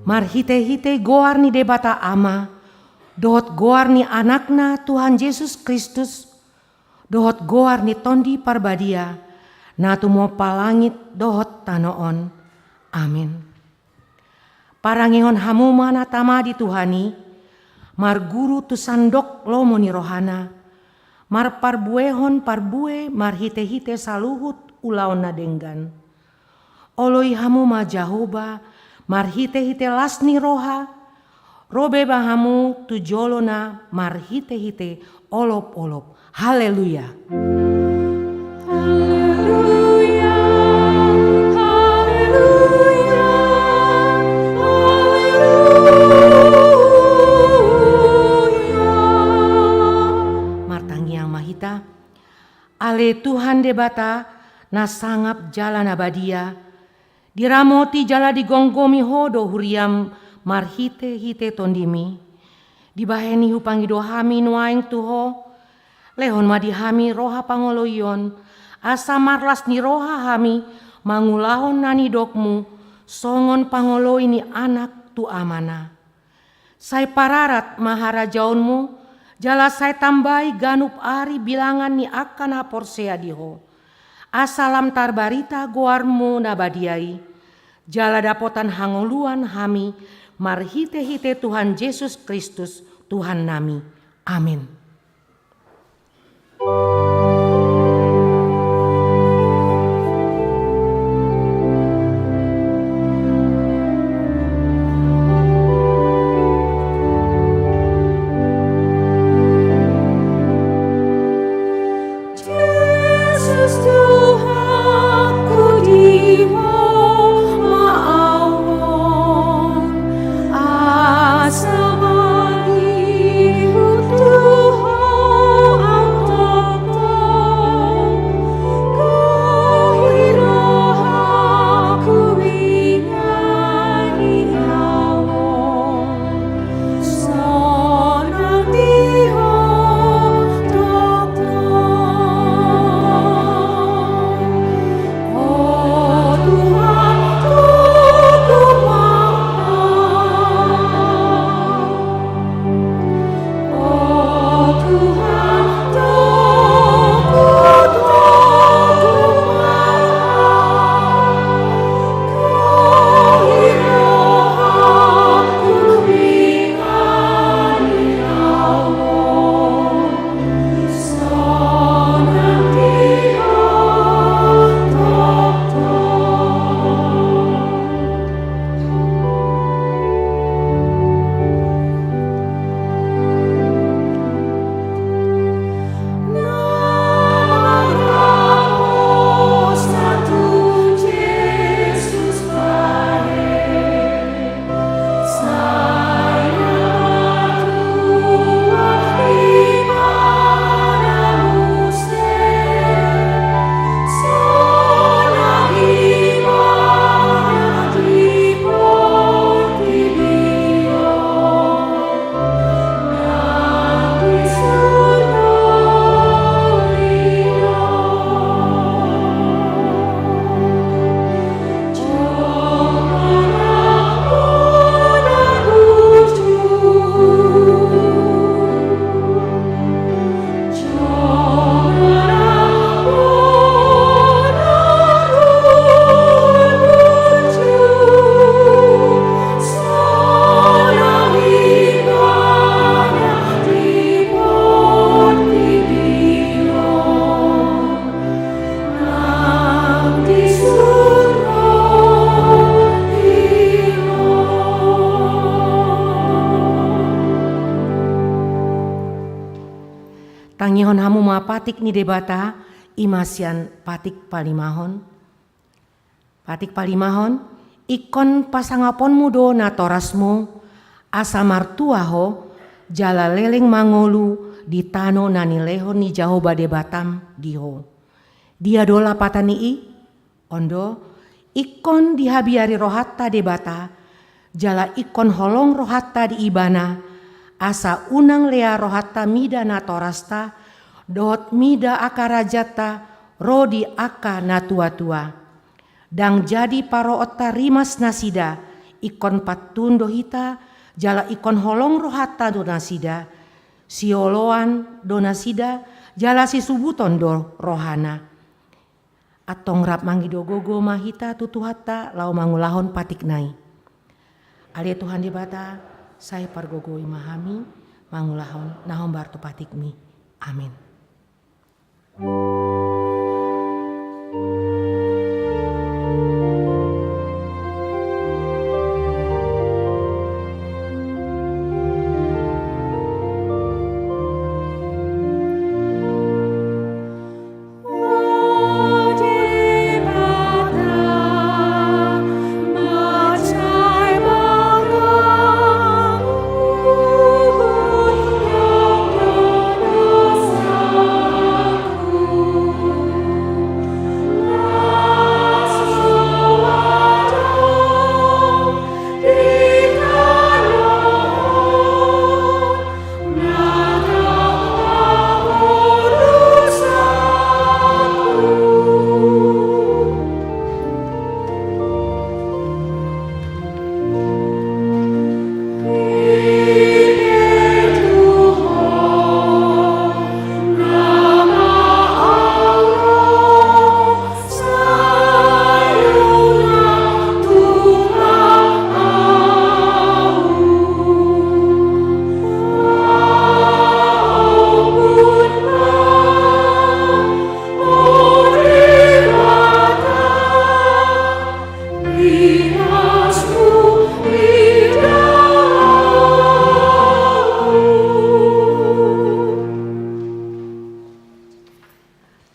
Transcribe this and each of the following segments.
Mar hite-hite goar ni debata ama, dohot goar ni anakna Tuhan Yesus Kristus, dohot goar ni tondi parbadia, na tumo palangit dohot tanoon. Amin. Parangihon hamuma na tama di Tuhani, mar guru tu sandok lomo ni rohana, mar parbuehon parbue mar hite-hite saluhut ulaon na denggan. Oloi hamuma Jahoba, mar hite-hite lasni roha, robe bahamu tu jolona mar hite-hite olop-olop. Haleluya. Haleluya, haleluya, haleluya. Martangiang mahita, ale Tuhan debata na sangap jalan abadia, diramoti jala digonggomi hodo huriam mar hite-hite tondimi, dibaheni hupangido hami nuaing tuho, lehon madihami roha pangoloyon, asa marlas ni roha hami mangulahon nani dokmu, songon pangolo ini anak tu amana. Sai pararat maharajaonmu, jala sai tambai ganup ari bilangan ni akan haporsea diho. Asalam tarbarita goarmu nabadiai, jala dapotan hangoluan hami, mar hite-hite Tuhan Yesus Kristus Tuhan nami. Amin. Tangihon hamu patik ni debata imasian patik palimahon. Patik palimahon ikon pasangapon mudo na torasmu asa martuaho jala leleng mangolu di tano nani lehon ni Jahoba debatam diho. Dia dola patani i ondo ikon dihabiari rohatta debata jala ikon holong rohatta di ibana asa unang lea rohatta mida na torasta dot mida akarajata rodi aka na tua-tua. Dang jadi paro otta rimas nasida ikon patun dohita, jala ikon holong rohata donasida, sioloan donasida, jala si subuton do rohana. Atong rap manggido gogo mahita tutuhata lau mangulahon patik nai. Ale Tuhan di bata, saya pargogo imahami, mangulahon nahom bartu patikmi. Amin.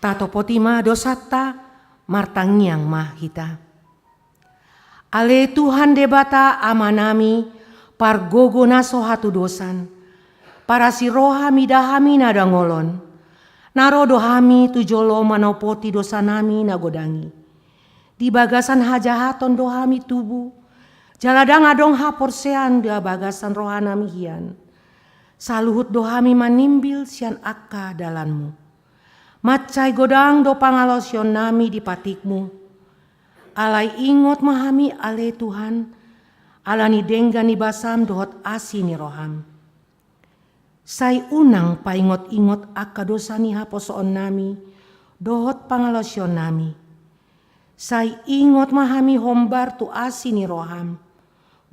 Tato potima dosata martangiang mahita. Ale Tuhan debata amanami pargogo naso hatu dosan. Para si roha midahami nadangolon. Narodo hami tujolo manopoti dosa nami nagodangi. Di bagasan hajahaton dohami tubuh. Jaladang adong haporsean dia bagasan rohanami hian. Saluhut dohami manimbil sian akka dalanmu. Macai godang do pangalosyon nami di patikmu. Alai ingot mahami ale Tuhan. Alani denggan ni basam dohot asi ni roham. Sai unang paingot-ingot akka dosa ni haposoon nami. Dohot pangalosyon nami. Sai ingot mahami hombar tu asi ni roham.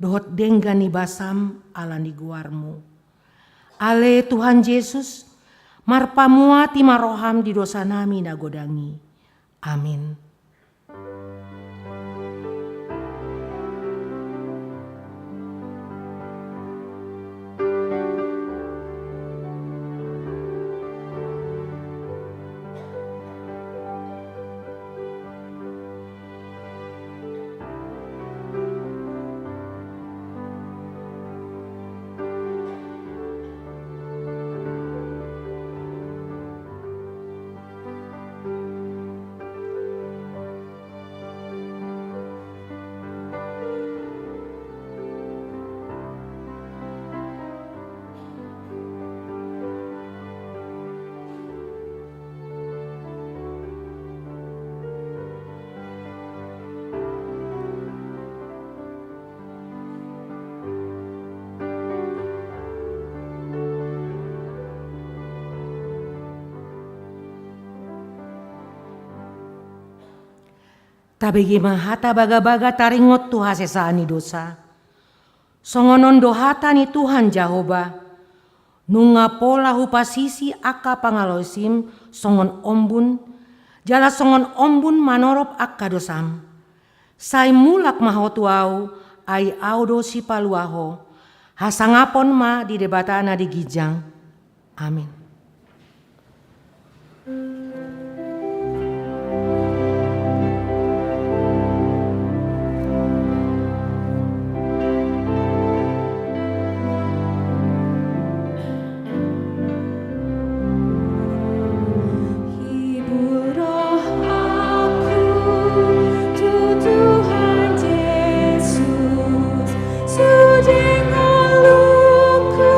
Dohot denggan ni basam alani guarmu. Ale Tuhan Yesus. Marpamua ti maroham di dosa nami nagodangi. Amin. Tabegi mahata baga-baga taringot tu hasesani dosa. Songonon dohata ni Tuhan Jahoba. Nunga pola hupasisi aka pangalosim songon ombun. Jala songon ombun manorop akka dosam. Sai mulak mahotuau ai audo si paluaho. Hasangapon ma di debatana di gijang. Amin. Sujeng aluku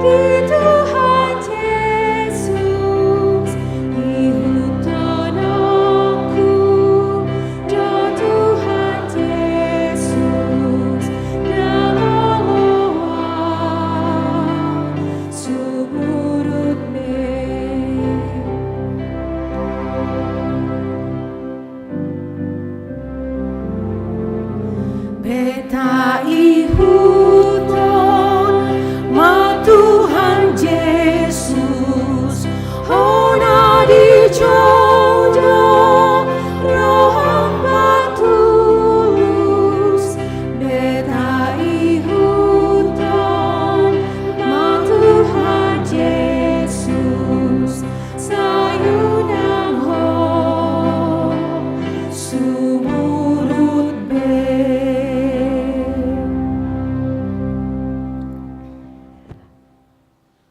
di Tuhan Beta ihuton ma Tuhan Yesus hona di jojo roh hamba tulus. Beta ihuton ma Tuhan Yesus sayunang ho sumurut be.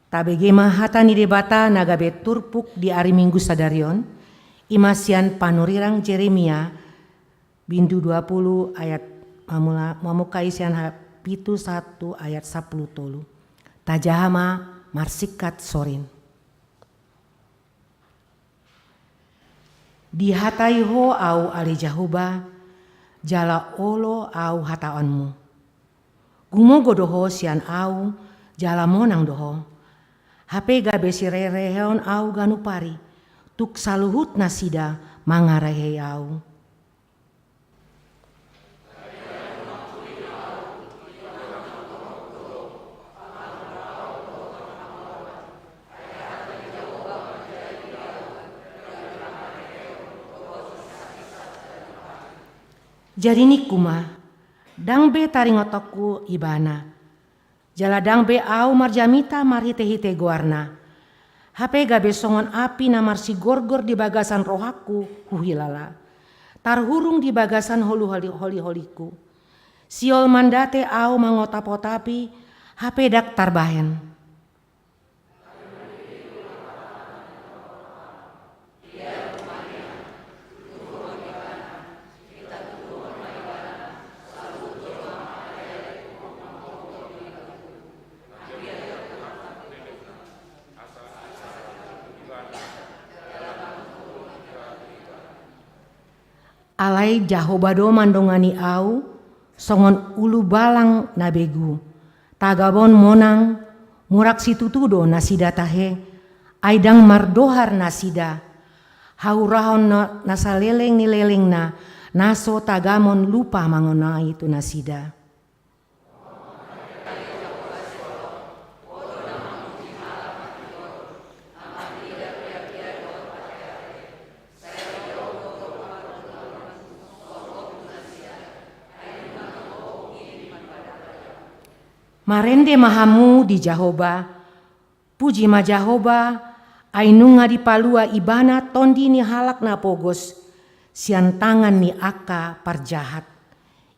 Tabege mahata ni debata nagabe turpuk di hari Minggu sadarion, imasian panurirang Jeremia bindu 20 ayat mamuka isian pitu 1 ayat 10 tolu. Tajahama marsikat sorin. Dihatai ho au ale jahuba, jala olo au hataonmu. Gumogo doho sian au, jala monang doho. Hape gabe sirereheon au ganupari, tuk saluhut nasida mangarehe au. Jadi nikuma, dang be taringotoku ibana. Jala dang be au marjamita marhite-hite goarna. Hape gabe songon api na marsi gorgor di bagasan rohaku huhilala. Tarhurung di bagasan holi-holiku. Siol mandate au mangotapotapi, hape dak tarbahen. Alai jahobado mandongani au, songon ulu balang nabegu. Tagabon monang, murak situtudo nasida tahe, aidang mardohar nasida. Haurahon nasaleleng ni leleng na, naso tagamon lupa mangona itu nasida. Marende mahamu di Jahoba, puji ma Jahoba, ainunga di palua ibana tondi ni halak na pogos, sian tangan ni aka parjahat.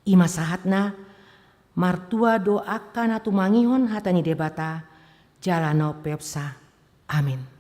Ima sahatna, martua do aka na tumangihon hatani debata, jalano pepsa. Amin.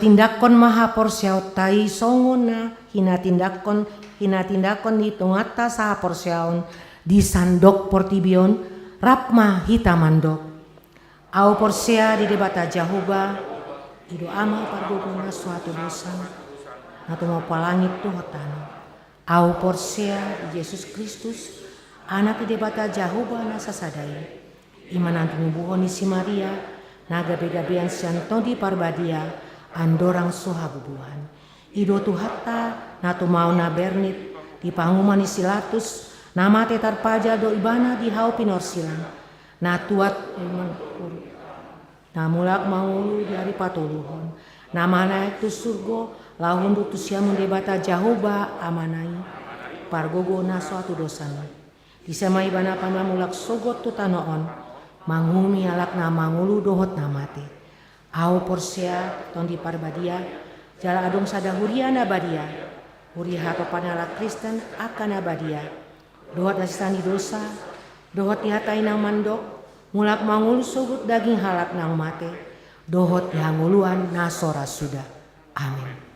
tindakon maha porsiaw tai songona hina tindakon di tungata saha porsiaon di sandok portibion rapma hita mandok. Au porsia di debata Jahoba ido ama pargogona suatu dosa natu mau palangit tuhotana. Au porsia di Yesus Kristus anak di debata Jahoba nasa sadai. Imanan tumubuhon si Maria naga begabean sianto di parbadia andorang soha bubuhan. Ido tuhata natu mau na bernit di panguman isilatus nama tetar paja do ibana di hau pinorsilan. Natuat namulak mangulu di hari patuluhon. Nama naik tu surgo lahun dutusia mendebata Jahoba amanai pargogo na suatu dosana. Disamai bana panamulak sogot tu tanoon mangumi alak na mangulu dohot namate. Au porsia ton di parbadia jala adong sada huria na badia. Huria hato panala Kristen akan abadia. Dohot asistani dosa, dohot dihatai nang mandok, mulak mangulu sogut daging halak nang mate, dohot dihanguluan nasora sudah. Amin.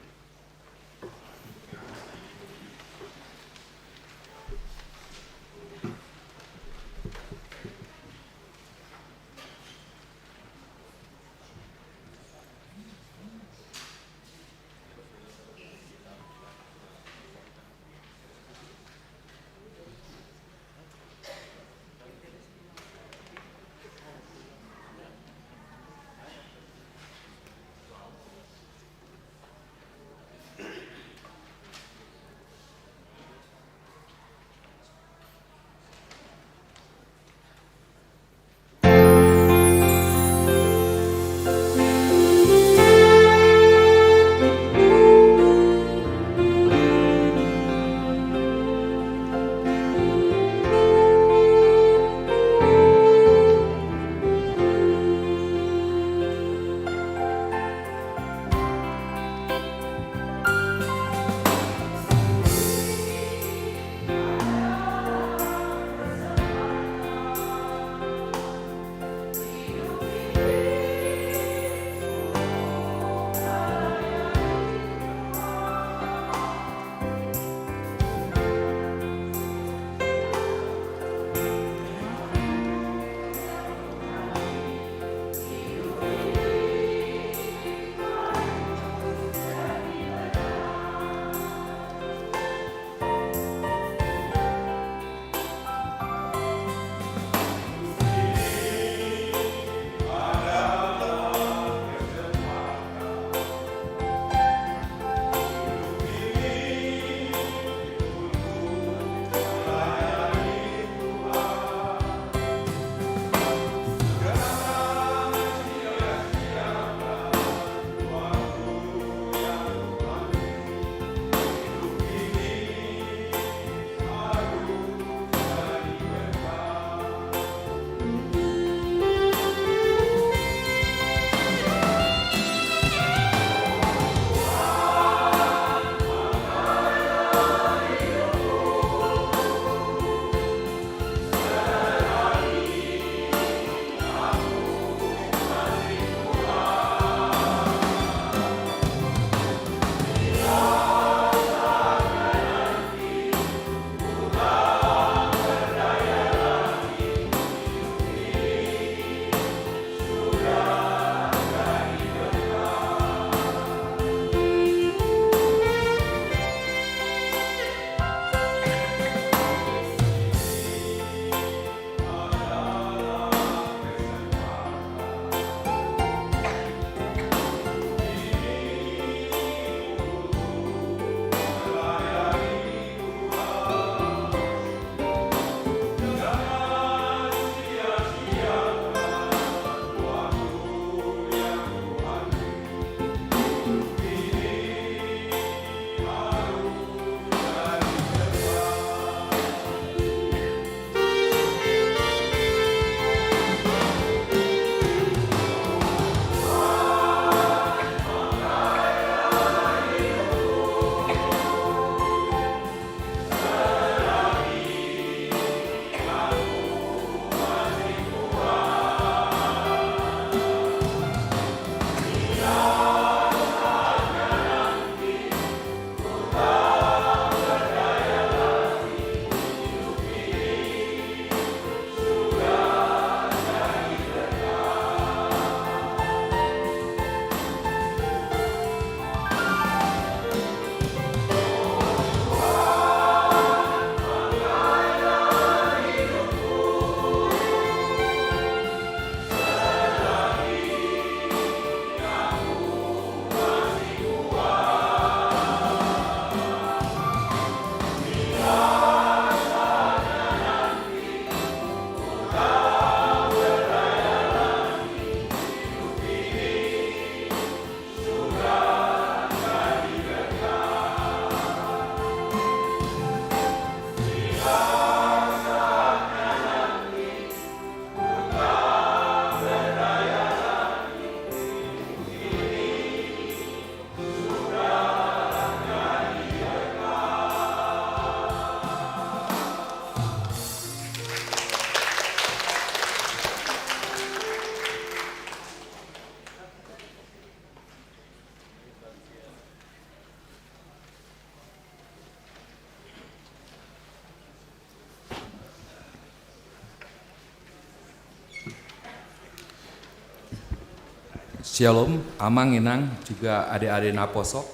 Shalom, Amang, Inang, juga adik-adik Naposo.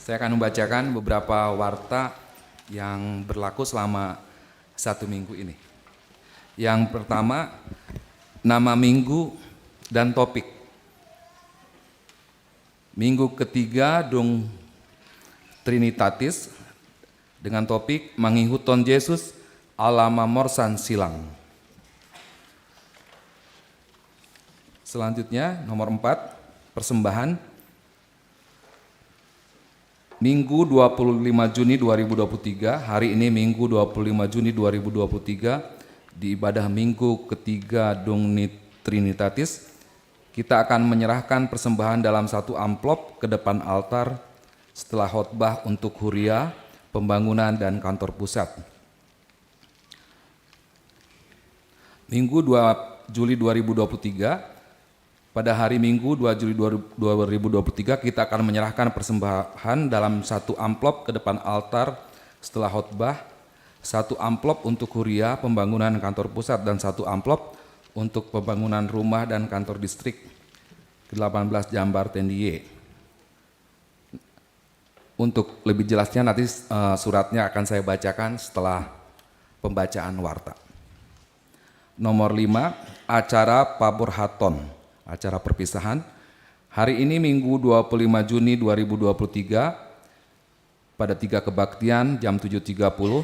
Saya akan membacakan beberapa warta yang berlaku selama 1 minggu ini. Yang pertama, nama minggu dan topik. Minggu ketiga, Dum Trinitatis, dengan topik Mangihuton Yesus Alama Morsan Silang. Selanjutnya nomor 4, persembahan. Minggu 25 Juni 2023, hari ini Minggu 25 Juni 2023, di ibadah Minggu ketiga Dum Trinitatis, kita akan menyerahkan persembahan dalam satu amplop ke depan altar setelah khotbah untuk huria, pembangunan dan kantor pusat. Minggu 2 Juli 2023, pada hari Minggu 2 Juli 2023 kita akan menyerahkan persembahan dalam satu amplop ke depan altar setelah khotbah, satu amplop untuk huria, pembangunan kantor pusat, dan satu amplop untuk pembangunan rumah dan kantor distrik ke-18 Jambar Tendiye. Untuk lebih jelasnya nanti suratnya akan saya bacakan setelah pembacaan warta. Nomor 5, acara Paburhaton. Acara perpisahan, hari ini Minggu 25 Juni 2023, pada 3 kebaktian jam 7.30,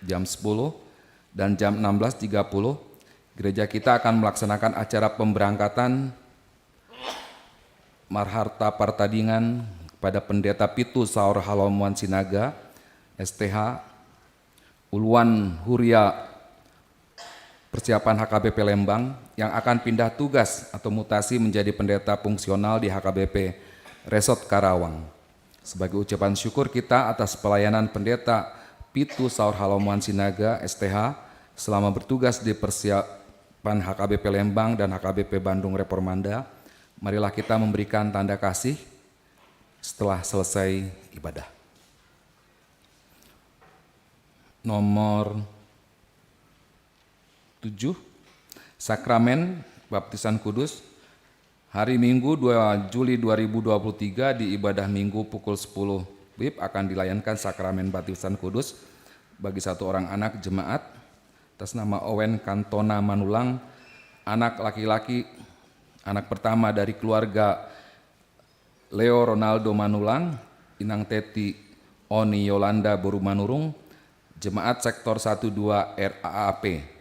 jam 10, dan jam 16.30, gereja kita akan melaksanakan acara pemberangkatan Marharta Partadingan pada Pendeta Pitu Saur Halomuan Sinaga, STH, Uluan Huria Persiapan HKBP Lembang, yang akan pindah tugas atau mutasi menjadi pendeta fungsional di HKBP Resort Karawang. Sebagai ucapan syukur kita atas pelayanan pendeta Pitu Saur Halomuan Sinaga, STH, selama bertugas di persiapan HKBP Lembang dan HKBP Bandung Reformanda, marilah kita memberikan tanda kasih setelah selesai ibadah. Nomor 7, Sakramen Baptisan Kudus. Hari Minggu 2 Juli 2023 di ibadah Minggu pukul 10 WIB akan dilayankan Sakramen Baptisan Kudus bagi satu orang anak jemaat atas nama Owen Kantona Manulang, anak laki-laki, anak pertama dari keluarga Leo Ronaldo Manulang, Inang Teti Oni Yolanda Boru Manurung, jemaat sektor 12 RAAP.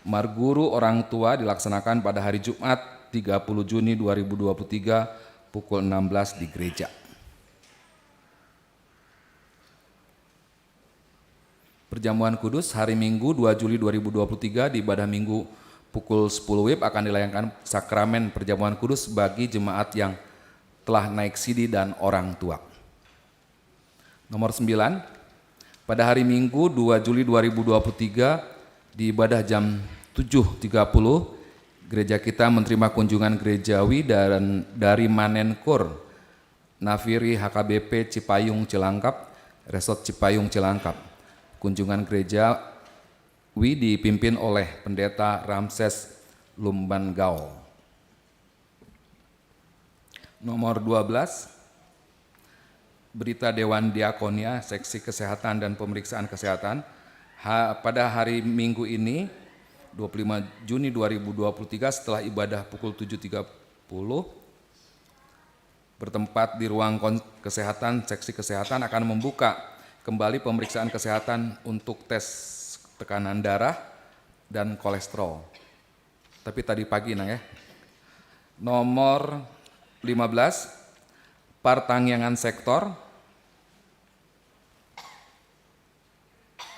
Marguru orang tua dilaksanakan pada hari Jumat 30 Juni 2023 pukul 16 di gereja. Perjamuan Kudus hari Minggu 2 Juli 2023 di ibadah Minggu pukul 10 WIB akan dilayangkan Sakramen Perjamuan Kudus bagi jemaat yang telah naik sidi dan orang tua. Nomor 9, pada hari Minggu 2 Juli 2023 di ibadah jam 7.30, gereja kita menerima kunjungan gerejawi dari Manenkur, Nafiri HKBP Cipayung Cilangkap, Resort Cipayung Cilangkap. Kunjungan gerejawi dipimpin oleh Pendeta Ramses Lumban Gao. Nomor 12, berita Dewan Diakonia, Seksi Kesehatan dan Pemeriksaan Kesehatan. Pada hari Minggu ini 25 Juni 2023 setelah ibadah pukul 7.30 bertempat di ruang kesehatan, Seksi Kesehatan akan membuka kembali pemeriksaan kesehatan untuk tes tekanan darah dan kolesterol. Tapi tadi pagi ya. Nomor 15, Partangyangan Sektor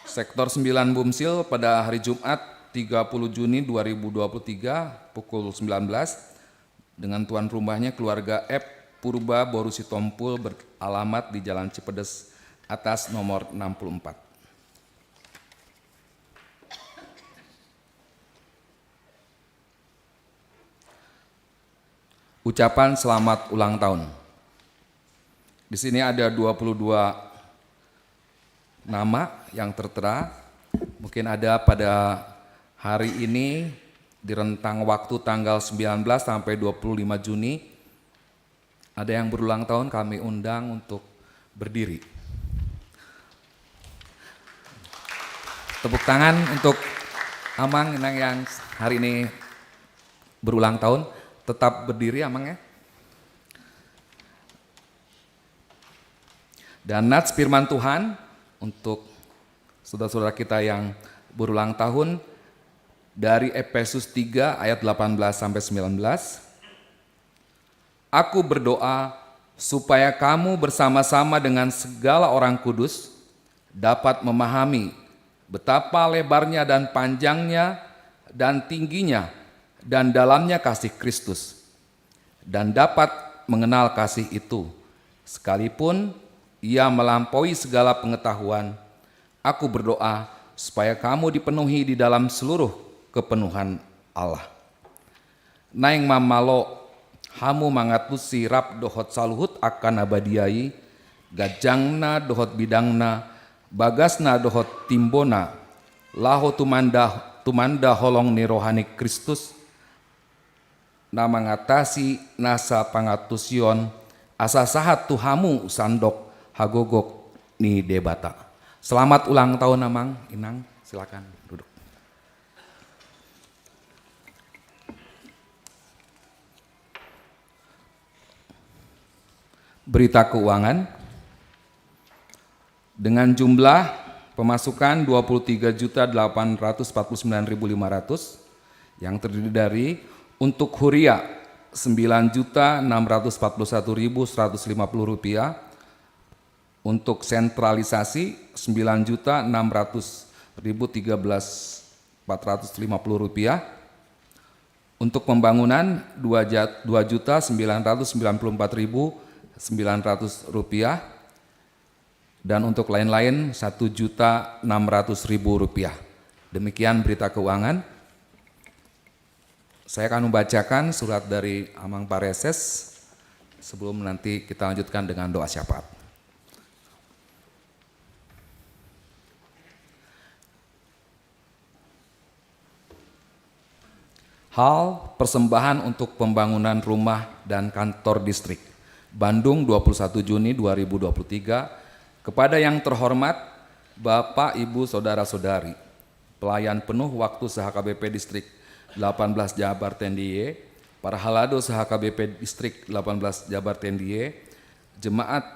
9 Bumsil pada hari Jumat 30 Juni 2023 pukul 19 dengan tuan rumahnya keluarga F. Purba Borusi Tompul beralamat di Jalan Cipedes atas nomor 64. Ucapan selamat ulang tahun. Di sini ada 22 nama yang tertera. Mungkin ada pada hari ini di rentang waktu tanggal 19 sampai 25 Juni. Ada yang berulang tahun, kami undang untuk berdiri. Tepuk tangan untuk Amang Inang yang hari ini berulang tahun. Tetap berdiri Amang ya. Dan nats firman Tuhan untuk saudara-saudara kita yang berulang tahun dari Efesus 3 ayat 18 sampai 19. Aku berdoa supaya kamu bersama-sama dengan segala orang kudus dapat memahami betapa lebarnya dan panjangnya dan tingginya dan dalamnya kasih Kristus, dan dapat mengenal kasih itu sekalipun ia melampaui segala pengetahuan. Aku berdoa supaya kamu dipenuhi di dalam seluruh kepenuhan Allah. Naing mamalo hamu mangatusi rap dohot saluhut akan abadiai, gajangna dohot bidangna, bagasna dohot timbona, laho tumanda holong ni rohani Kristus, na mangatasi nasa pangatusion, asa sahat tuhamu sandok hagogok ni debata. Selamat ulang tahun Amang Inang, silakan duduk. Berita keuangan dengan jumlah pemasukan 23.849.500 yang terdiri dari untuk huria Rp9.641.150, untuk sentralisasi Rp9.600.013.450, untuk pembangunan Rp2.994.900, dan untuk lain-lain Rp1.600.000. Demikian berita keuangan. Saya akan membacakan surat dari Amang Pareses sebelum nanti kita lanjutkan dengan doa syafaat. Hal persembahan untuk pembangunan rumah dan kantor distrik Bandung 21 Juni 2023 kepada yang terhormat Bapak, Ibu, Saudara-saudari, pelayan penuh waktu SHKBP Distrik 18 Jabar Tendiye, para halado SHKBP Distrik 18 Jabar Tendiye, jemaat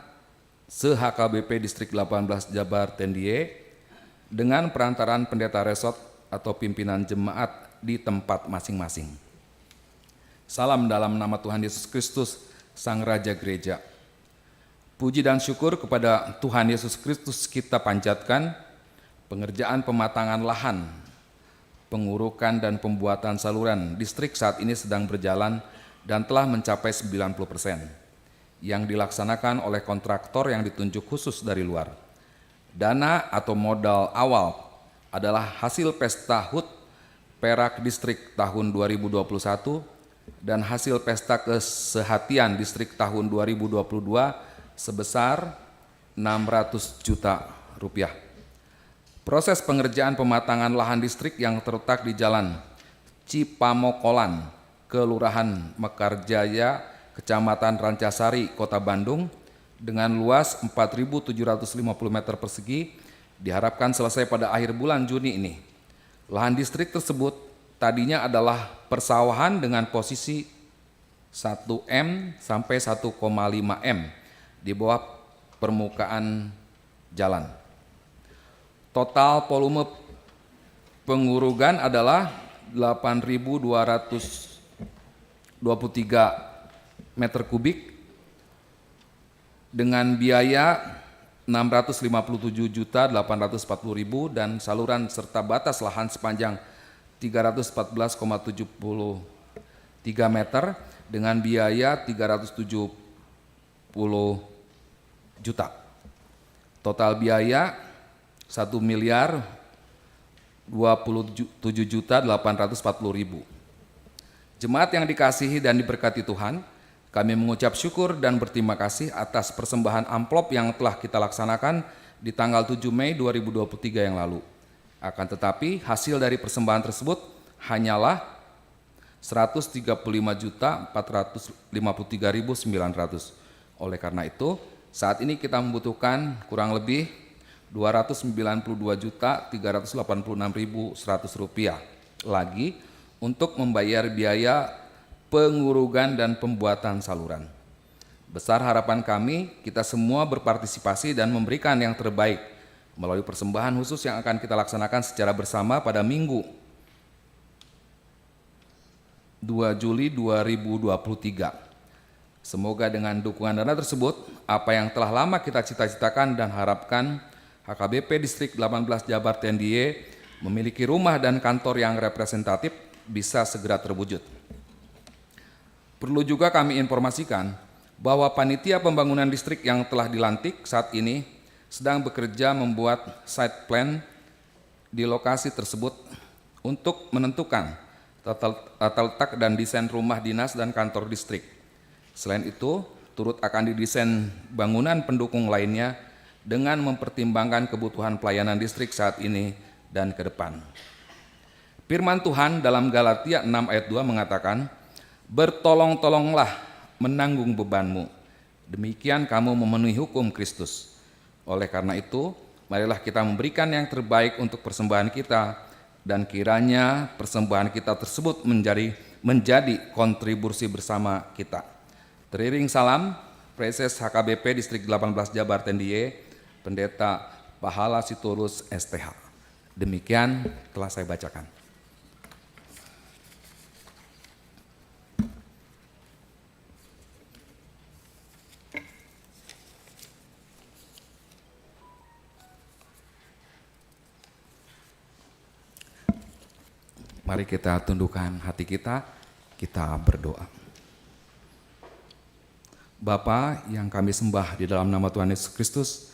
SHKBP Distrik 18 Jabar Tendiye, dengan perantaraan pendeta resort atau pimpinan jemaat di tempat masing-masing. Salam dalam nama Tuhan Yesus Kristus, Sang Raja Gereja. Puji dan syukur kepada Tuhan Yesus Kristus kita panjatkan. Pengerjaan pematangan lahan, pengurukan dan pembuatan saluran distrik saat ini sedang berjalan dan telah mencapai 90%, yang dilaksanakan oleh kontraktor yang ditunjuk khusus dari luar. Dana atau modal awal adalah hasil pesta HUT Perak Distrik tahun 2021 dan hasil pesta kesehatian distrik tahun 2022 sebesar Rp600 juta. Proses pengerjaan pematangan lahan distrik yang terletak di Jalan Cipamokolan, Kelurahan Mekarjaya, Kecamatan Rancasari, Kota Bandung, dengan luas 4.750 meter persegi diharapkan selesai pada akhir bulan Juni ini. Lahan distrik tersebut tadinya adalah persawahan dengan posisi 1 M sampai 1,5 M di bawah permukaan jalan. Total volume pengurugan adalah 8.223 meter kubik dengan biaya Rp657.840.000 dan saluran serta batas lahan sepanjang 314,73 meter dengan biaya Rp370 juta. Total biaya Rp1.027.840.000. Jemaat yang dikasihi dan diberkati Tuhan, kami mengucap syukur dan berterima kasih atas persembahan amplop yang telah kita laksanakan di tanggal 7 Mei 2023 yang lalu. Akan tetapi hasil dari persembahan tersebut hanyalah 135.453.900. Oleh karena itu, saat ini kita membutuhkan kurang lebih Rp292.386.100 lagi untuk membayar biaya pengurugan dan pembuatan saluran. Besar harapan kami, kita semua berpartisipasi dan memberikan yang terbaik melalui persembahan khusus yang akan kita laksanakan secara bersama pada Minggu 2 Juli 2023. Semoga dengan dukungan dana tersebut, apa yang telah lama kita cita-citakan dan harapkan, HKBP Distrik 18 Jabar TNDY memiliki rumah dan kantor yang representatif bisa segera terwujud. Perlu juga kami informasikan bahwa panitia pembangunan distrik yang telah dilantik saat ini sedang bekerja membuat site plan di lokasi tersebut untuk menentukan tata letak dan desain rumah dinas dan kantor distrik. Selain itu, turut akan didesain bangunan pendukung lainnya dengan mempertimbangkan kebutuhan pelayanan distrik saat ini dan ke depan. Firman Tuhan dalam Galatia 6 ayat 2 mengatakan, "Bertolong-tolonglah menanggung bebanmu, demikian kamu memenuhi hukum Kristus." Oleh karena itu, marilah kita memberikan yang terbaik untuk persembahan kita, dan kiranya persembahan kita tersebut menjadi kontribusi bersama kita. Teriring salam, Preses HKBP Distrik 18 Jabar TNDY, Pendeta Pahala Sitorus STH. Demikian telah saya bacakan. Mari kita tundukkan hati kita berdoa. Bapa yang kami sembah di dalam nama Tuhan Yesus Kristus,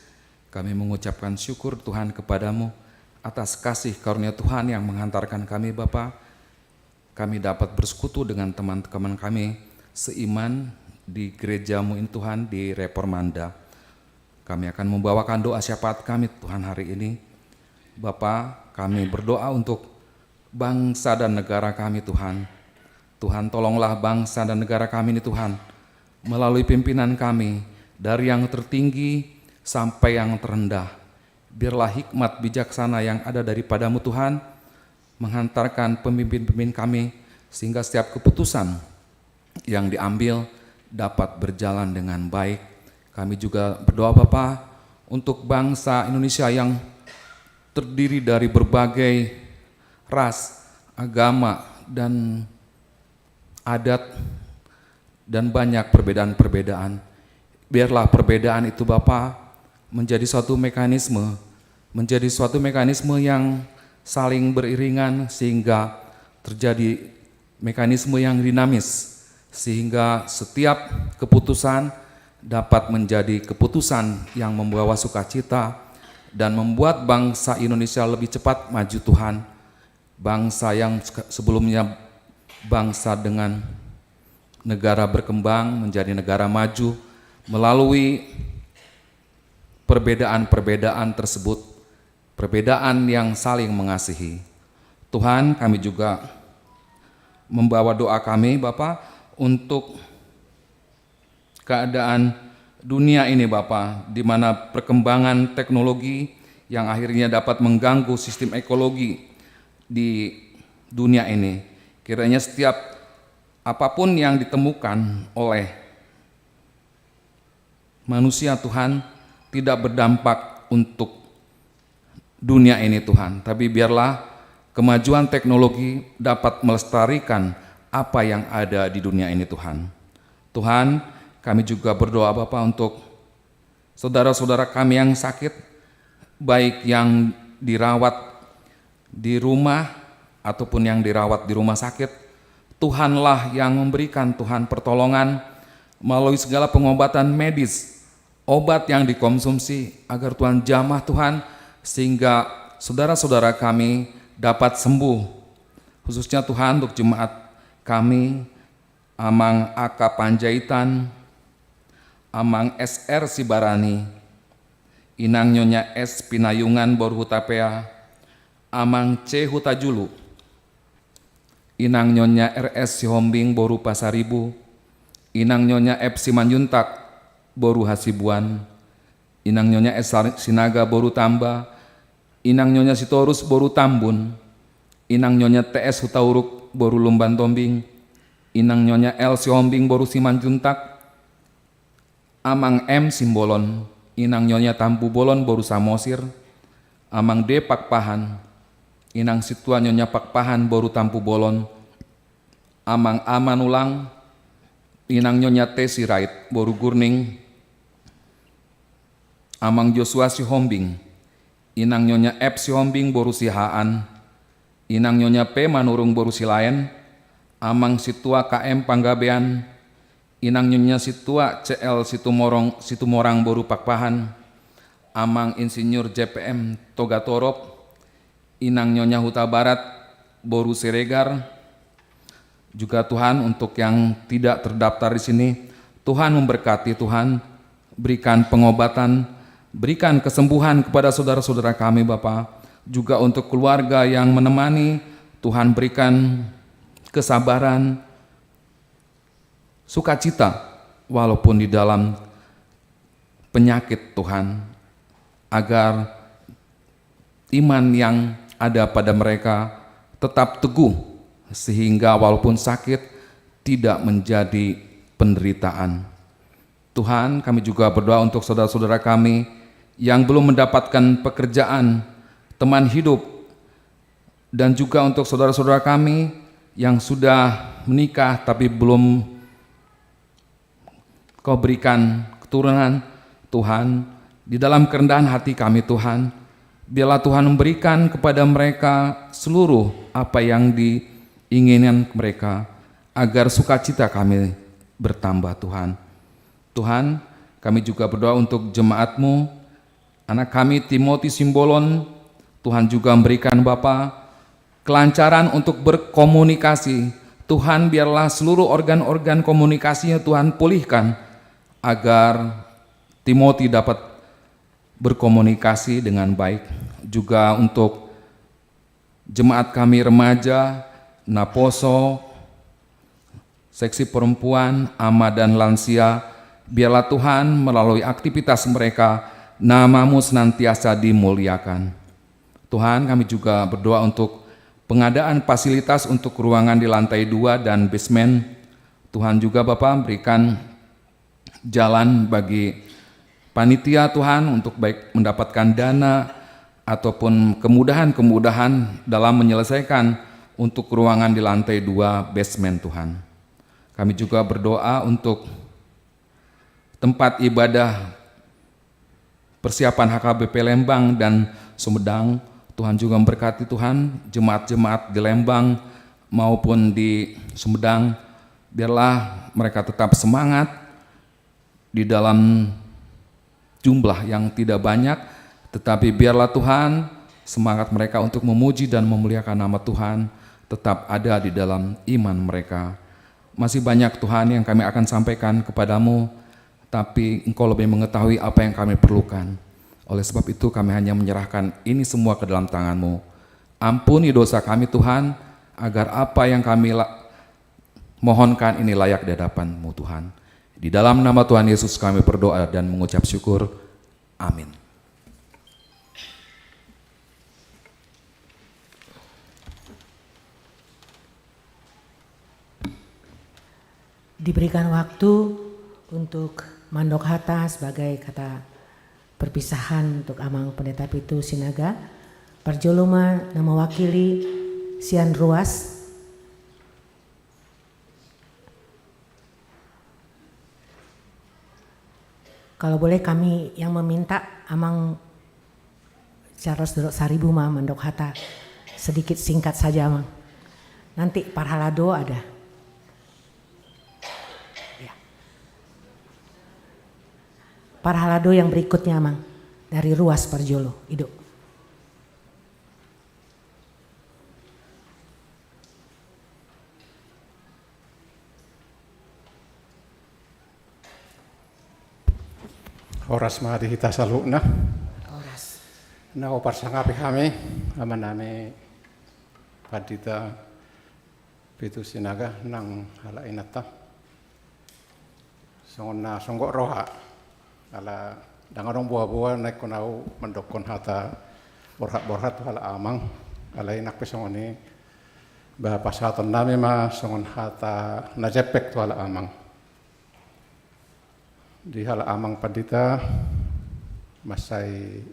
kami mengucapkan syukur Tuhan kepadamu atas kasih karunia Tuhan yang menghantarkan kami Bapa. Kami dapat bersekutu dengan teman-teman kami seiman di gerejamu ini Tuhan, di Reformanda. Kami akan membawakan doa syafaat kami Tuhan hari ini. Bapa, kami berdoa untuk bangsa dan negara kami Tuhan. Tuhan tolonglah bangsa dan negara kami ini Tuhan, melalui pimpinan kami, dari yang tertinggi sampai yang terendah. Biarlah hikmat bijaksana yang ada daripadamu Tuhan, menghantarkan pemimpin-pemimpin kami, sehingga setiap keputusan yang diambil dapat berjalan dengan baik. Kami juga berdoa Bapa untuk bangsa Indonesia yang terdiri dari berbagai ras, agama, dan adat, dan banyak perbedaan-perbedaan. Biarlah perbedaan itu Bapa menjadi suatu mekanisme yang saling beriringan sehingga terjadi mekanisme yang dinamis, sehingga setiap keputusan dapat menjadi keputusan yang membawa sukacita dan membuat bangsa Indonesia lebih cepat maju Tuhan. Bangsa yang sebelumnya bangsa dengan negara berkembang menjadi negara maju melalui perbedaan-perbedaan tersebut, perbedaan yang saling mengasihi. Tuhan, kami juga membawa doa kami Bapa untuk keadaan dunia ini Bapa, di mana perkembangan teknologi yang akhirnya dapat mengganggu sistem ekologi di dunia ini. Kiranya setiap apapun yang ditemukan oleh manusia Tuhan tidak berdampak untuk dunia ini Tuhan, tapi biarlah kemajuan teknologi dapat melestarikan apa yang ada di dunia ini Tuhan. Tuhan, kami juga berdoa Bapa untuk saudara-saudara kami yang sakit, baik yang dirawat di rumah ataupun yang dirawat di rumah sakit. Tuhanlah yang memberikan Tuhan pertolongan melalui segala pengobatan medis, obat yang dikonsumsi agar Tuhan jamah Tuhan, sehingga saudara-saudara kami dapat sembuh. Khususnya Tuhan untuk jemaat kami, Amang AK Panjaitan, Amang SR Sibarani, Inang Nyonya S Pinayungan Borhutapea, Amang C Hutajulu, Inang Nyonya RS Sihombing boru Pasaribu, Inang Nyonya F Simanjuntak boru Hasibuan, Inang Nyonya S Sinaga boru Tamba, Inang Nyonya Sitorus boru Tambun, Inang Nyonya TS Hutauruk boru Lumban Tombing, Inang Nyonya L Sihombing boru Simanjuntak, Amang M Simbolon, Inang Nyonya Tampu Bolon boru Samosir, Amang D Pakpahan, Inang Situa Nyonya Pakpahan boru Tampu Bolon, Amang Amanulang, Inang Nyonya T Sirait boru Gurning, Amang Joshua Sihombing, Inang Nyonya F Sihombing boru Sihaan, Inang Nyonya P Manurung boru Silayan, Amang Situa KM Panggabean, Inang Nyonya Situa CL Situmorang boru Pakpahan, Amang Insinyur JPM Togatorop, Inang Nyonya Huta Barat boru Siregar. Juga Tuhan, untuk yang tidak terdaftar di sini, Tuhan memberkati, Tuhan berikan pengobatan, berikan kesembuhan kepada saudara-saudara kami Bapa. Juga untuk keluarga yang menemani, Tuhan berikan kesabaran, sukacita walaupun di dalam penyakit Tuhan, agar iman yang ada pada mereka tetap teguh, sehingga walaupun sakit tidak menjadi penderitaan. Tuhan, kami juga berdoa untuk saudara-saudara kami yang belum mendapatkan pekerjaan, teman hidup, dan juga untuk saudara-saudara kami yang sudah menikah tapi belum Kau berikan keturunan. Tuhan, di dalam kerendahan hati kami Tuhan, biarlah Tuhan memberikan kepada mereka seluruh apa yang diinginkan mereka, agar sukacita kami bertambah Tuhan. Tuhan, kami juga berdoa untuk jemaat-Mu, anak kami Timothy Simbolon. Tuhan juga memberikan Bapa kelancaran untuk berkomunikasi. Tuhan, biarlah seluruh organ-organ komunikasinya Tuhan pulihkan, agar Timothy dapat berkomunikasi dengan baik. Juga untuk jemaat kami remaja, Naposo, seksi perempuan, ama dan lansia, biarlah Tuhan melalui aktivitas mereka, nama-Mu senantiasa dimuliakan. Tuhan, kami juga berdoa untuk pengadaan fasilitas untuk ruangan di lantai 2 dan basement. Tuhan juga Bapak berikan jalan bagi panitia Tuhan untuk baik mendapatkan dana ataupun kemudahan-kemudahan dalam menyelesaikan untuk ruangan di lantai 2 basement Tuhan. Kami juga berdoa untuk tempat ibadah persiapan HKBP Lembang dan Sumedang. Tuhan juga memberkati Tuhan jemaat-jemaat di Lembang maupun di Sumedang. Biarlah mereka tetap semangat di dalam jumlah yang tidak banyak, tetapi biarlah Tuhan semangat mereka untuk memuji dan memuliakan nama Tuhan tetap ada di dalam iman mereka. Masih banyak Tuhan yang kami akan sampaikan kepadamu, tapi Engkau lebih mengetahui apa yang kami perlukan. Oleh sebab itu kami hanya menyerahkan ini semua ke dalam tangan-Mu. Ampuni dosa kami Tuhan, agar apa yang kami mohonkan ini layak di hadapan-Mu Tuhan. Di dalam nama Tuhan Yesus kami berdoa dan mengucap syukur. Amin. Diberikan waktu untuk Mandok Hatta sebagai kata perpisahan untuk Amang Pendeta Pitu Sinaga. Parjoloma nama wakili Sian Ruas. Kalau boleh kami yang meminta Amang Charles Dodok Saribu Mandok Hatta sedikit singkat saja Amang. Nanti Parhalado ada. Ya. Parhalado yang berikutnya Amang dari Ruas Parjolo. Ido. Oras mahati kita saluna. Oras. Na opar sangapi kami, aman nami padita pitu sinaga nang hala inata. Songon na songgok roha ala dangarong buah-buah naik konau mendokon hata borhat-borhat hala amang ala inak pesongoni ba pasaton nami ma songon hata najepek tu hala amang. Di hala amang padita masai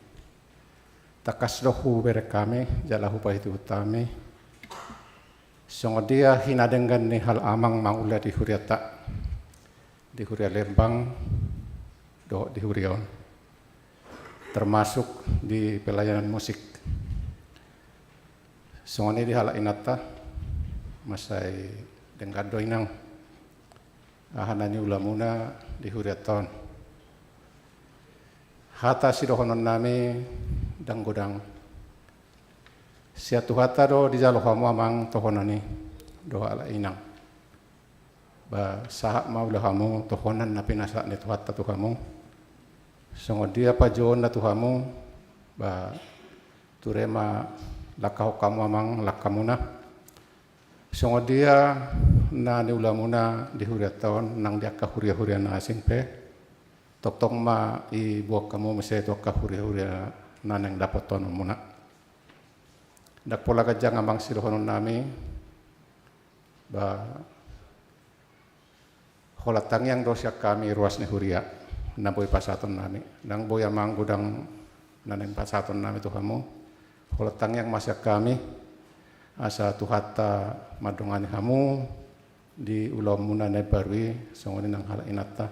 takas dohu berekame jalahu pahitu utami songo dia hinadenggan ni hal amang maula di huriata di huria Lembang do di hurion termasuk di pelayanan musik songo ni di hala inata masai denggan do inang ahanani ulamuna di huriaton hata sidohonon nami dang godang siatu hata do di jalo hamu amang tohonani do ala inang ba sahak mau hamu tohonan na pinasa ni tuhata tu hamu songo dia pajon na tu hamu ba turema lakau kamu amang lakamuna songo dia na ni ulamuna di huriaton nang dia kahuria-huria na asing pe tok ma i buak kamu mese to kahuria-huria naneng dapat tono muna dak pola kajang amang sirohonon nami ba holatang yang dosyak kami ruas ni huria na boy pasaton nami dang boy amang gudang naneng pasaton nami tu kamu holatang yang masyak kami asa tuhata madongani kamu di ulam muna ne barwi songoni nang hala inata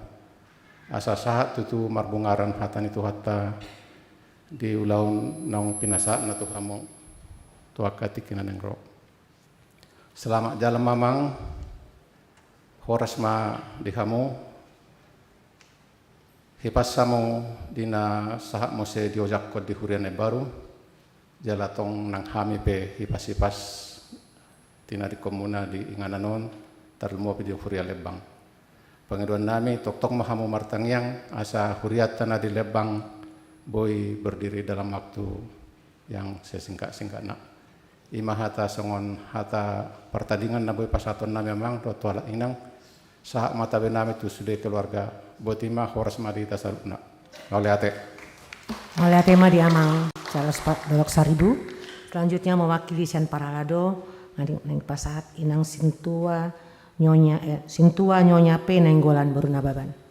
asa sahat tutu marbungaran hatani tuhata di ulaun nang pinasa na tu kamu tuakati kinaneng ro selamat jalan mamang horas ma di kamu hipas samu dina sahat mose diojak ko di huriane baru jalatong nang hami pe hipas tina di komuna di ingananon tarlumo pe di huria Lebang pengeduan nami tok mahamu martangyang asa huriat tanah di Lebang boy berdiri dalam waktu yang sesingkat-singkatna ima hata songon hata pertandingan na boy pasaton nami amang do tuala inang sahak mata benami tu sudah keluarga botima horas marita saluna oleh ate ma di amang Charles Dolok Saribu selanjutnya mewakili Sian Paralado nang pasat inang sintua nyonya pe nenggolan Boruna Baban.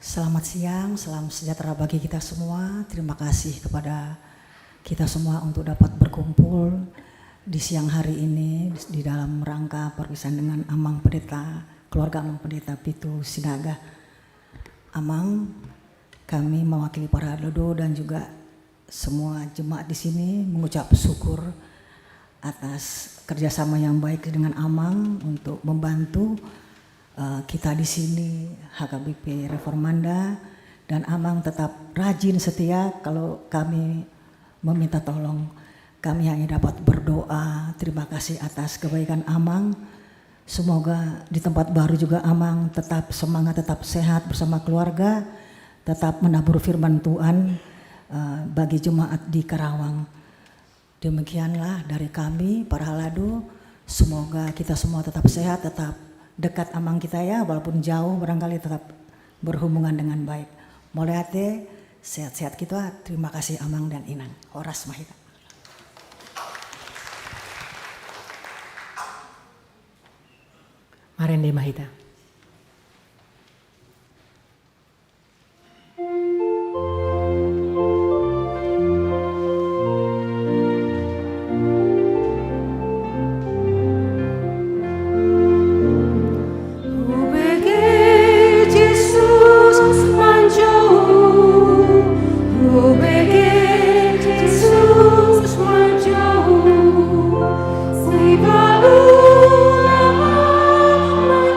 Selamat siang, salam sejahtera bagi kita semua. Terima kasih kepada kita semua untuk dapat berkumpul di siang hari ini di dalam rangka perpisahan dengan Amang Pendeta, keluarga Amang Pendeta Pitu Sinaga. Amang, kami mewakili para dodo dan juga semua jemaat di sini mengucap syukur atas kerjasama yang baik dengan Amang untuk membantu kita di sini HKBP Reformanda, dan Amang tetap rajin setia kalau kami meminta tolong. Kami hanya dapat berdoa. Terima kasih atas kebaikan Amang. Semoga di tempat baru juga Amang tetap semangat, tetap sehat bersama keluarga, tetap menabur firman Tuhan bagi jemaat di Karawang. Demikianlah dari kami para halado. Semoga kita semua tetap sehat, tetap dekat Amang kita ya, walaupun jauh barangkali tetap berhubungan dengan baik. Mulai hati sehat-sehat kita. Terima kasih Amang dan Inang. Horas Mahita. Marende Mahita.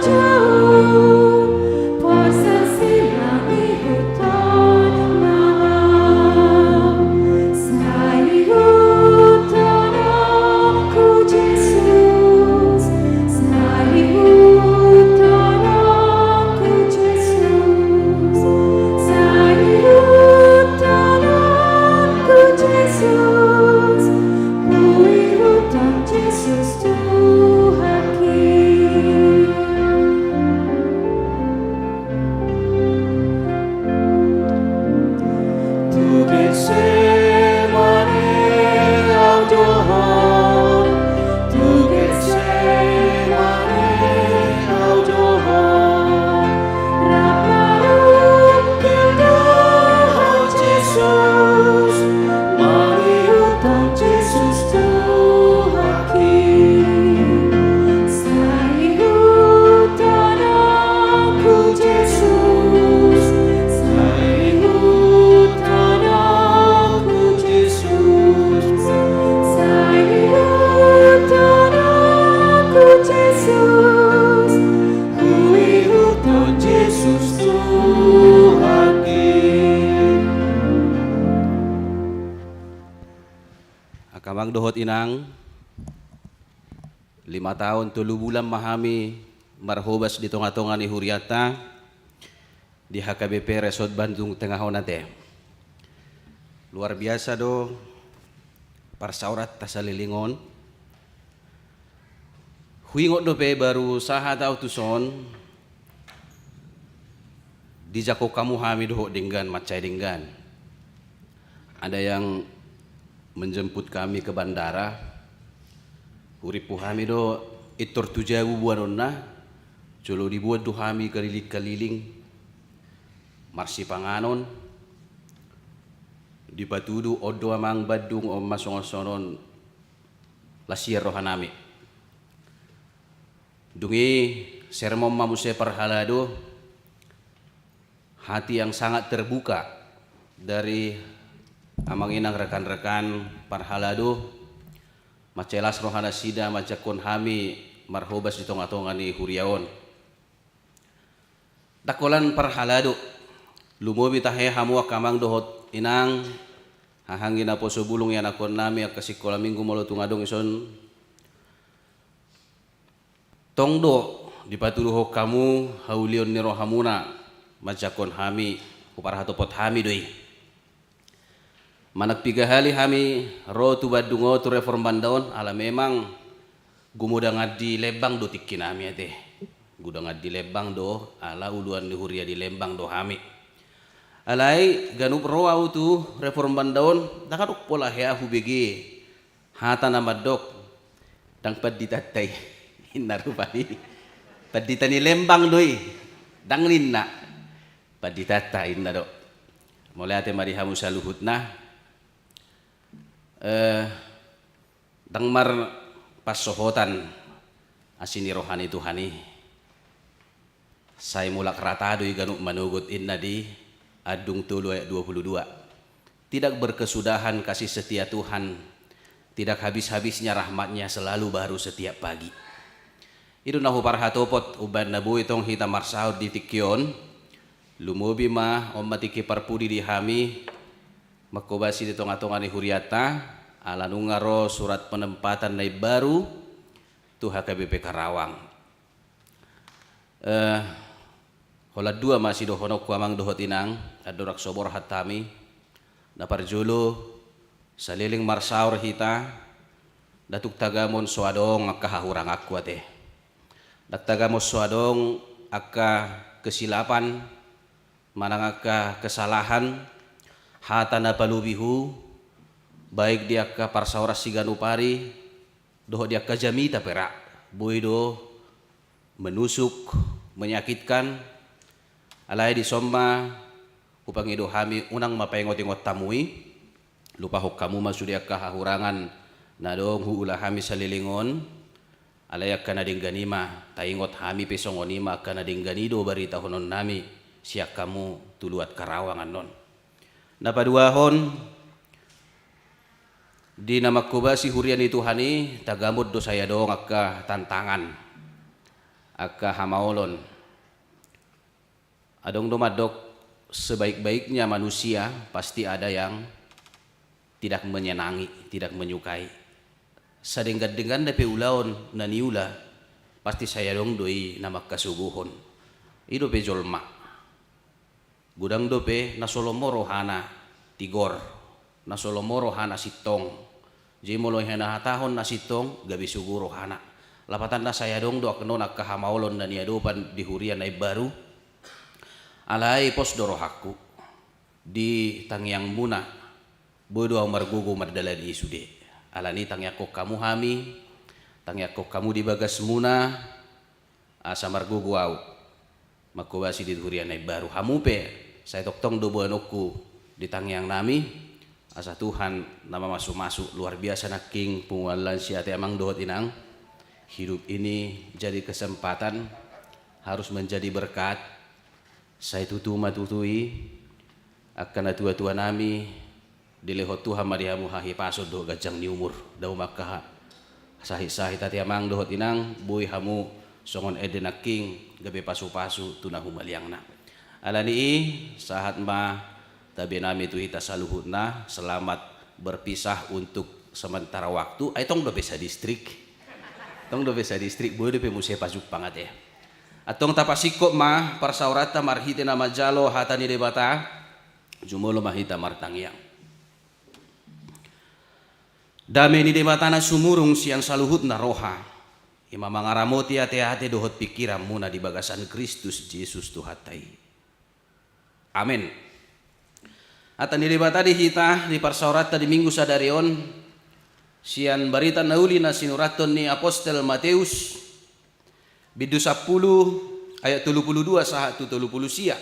Jauh amang dohot inang 5 tahun 3 bulan mahami marhobas di tonga-tonga ni Huriata di HKBP Resort Bandung Tengah nate. Luar biasa do parsaurat tasalilingon. Huingot do pe baru saha tau tuson di jako kamu hami doho dinggan macai dinggan. Ada yang menjemput kami ke bandara. Huripu hami do itor tujawu buanonna. Colo dibuat do hami keliling-keliling. Marsi panganon. Di Batudu odo amang Badung om masongosonon lasier rohanami. Dungi sermon mamuse parhalado hati yang sangat terbuka dari amang inang rekan-rekan parhalado macelas rohana sida majakon hami marhobas di tonga-tonga ni Huriaon. Dakolan parhalado lumobi tahe hamu akamang dohot inang hahangin apo sobulung yan akon nami akasikola minggu molo tungadong ison tongdo di paturuho kamu haulion ni rohamuna majakon hami uparhatopot hami doi manak 3 hali hami ro tu Badungo tu reform bandaon ala memang gumudang di Lembang do tikkin hami ate gudang di Lembang do ala uluan ni Huria di Lembang do hami alai ganup roa tu reform bandaon dakaduk pola hea hubege hata nama dok dang paditatai inna rupani paditani Lembang doi dang linna paditata inna dok mulai ate mari hamu saluhutna dang mar pasohotan asini rohani Tuhani saya mulak rata doi ganup manugut inna di Adung Tulu ayat 22. Tidak berkesudahan kasih setia Tuhan, tidak habis-habisnya rahmatnya selalu baru setiap pagi. Itu nahu parhatopot uban nabu itong hita marsaud di tikyon, lumubi mah om matiki parpudi di hami, makobasi di tonga-tonga ni Huriata, ala nungaro surat penempatan nai baru, tu HKBP Karawang. Hola 2 masih dohonok kuamang dohot inang adorak sobor hatami napar julu saliling marsaur hita datuk tagamon soadong akka hahurang aku ate dak tagamon soadong akka kesilapan manang akka kesalahan hata na palubihu baik dia akka parsaura siganupari doho dia akka jamita perak boido menusuk menyakitkan alai di somma upangido hami unang mapaingot-ingot tamui lupa hok kamu masudia kahahurangan nadong huula hami salilingon alai akka nadingganima taingot hami pesongonima akka nadingganido barita honon nami siak kamu tuluat Karawangan non napaduahon di nama kubasi hurian itu hani tagamud do saya dong akka tantangan akka hamaolon adong domadok sebaik-baiknya manusia pasti ada yang tidak menyenangi, tidak menyukai. Sadenggan-denggan dape ulaon naniula pasti saya dong doi nama kasuguhon. Ido pe jolma. Gudang dope nasolomoro hana tigor, nasolomoro hana sitong. Jimolo hana hatahon na sitong gabi suguro hana. Lapatan na saya dong do akno nakahamaolon na niadopan di hurian ay baru. Alai pos dorohaku di tangyang muna bodo margugu mardala di isude alani tangyako kamu hami tangyako kamu di bagas muna asa margugu au makobasi di hurian ay baru hamupe saya toktong do buanoku di tangyang nami asa Tuhan nama masuk-masuk luar biasa naking pungalan siate amang dohot inang hidup ini jadi kesempatan harus menjadi berkat. Saya tutui akan tua-tua nami dilehot Tuhan marihamu hahi pasod do gajang ni umur daw makah sahi-sahi tati amang dohot inang boy hamu songon edenaking gabe pasu-pasu tunahu maliangna alani sahat ma tabi nami tu hita saluhutna selamat berpisah untuk sementara waktu ay tong do bisa distrik boleh pe musia pasuk pangat ya atong tapasikop ma parsaurata marhite na majalo hatani debata jumolo mahita martangyang dame ni debata na sumurung siang saluhut na roha ima mangaramoti ate-ate dohot pikiran muna di bagasan Kristus Yesus Tuhatai amin. Atan di debata di hita di parsaurata di minggu sadarion sian barita nauli na sinuraton ni Apostel Mateus bidu 10 ayat 32 saha tu 30 sia.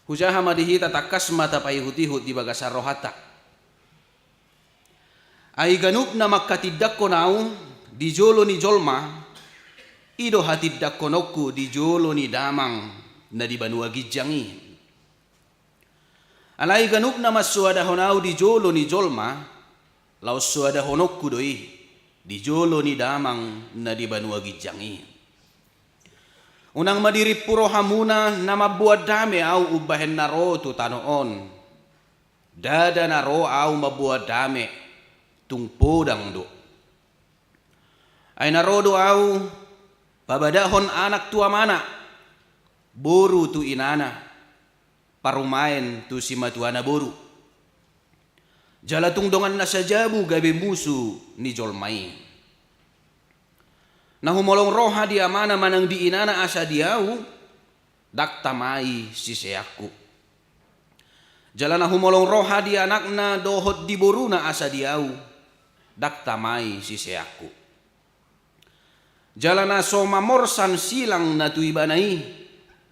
Hujaha madihita takas mata payhutihut di bagasar rohata. Ai ganup na makatidakko nau di jolo ni jolma ido hatidakko nokku di jolo ni damang na di banua gijangi. Alai ganup na masuada honau di jolo ni jolma laos suada honokku doi di jolo ni damang na di banua gijangi. Unang madiri puro hamuna na mabuat dame au ubahen naro tu tanoon. Dada naro au mabuat dame tung podang do. Ay naro do au pabadahon anak tua mana boru tu inana parumain tu si matuana boru. Jala tungdongan na sajabu gabe musu ni jolmai. Nahumolong roha dia mana manang di inana asa diau dak tamai si seaku. Jala nahumolong roha dia anakna dohot di boruna asa diau dak tamai si seaku. Jala na so mamorsan silang na tuibanai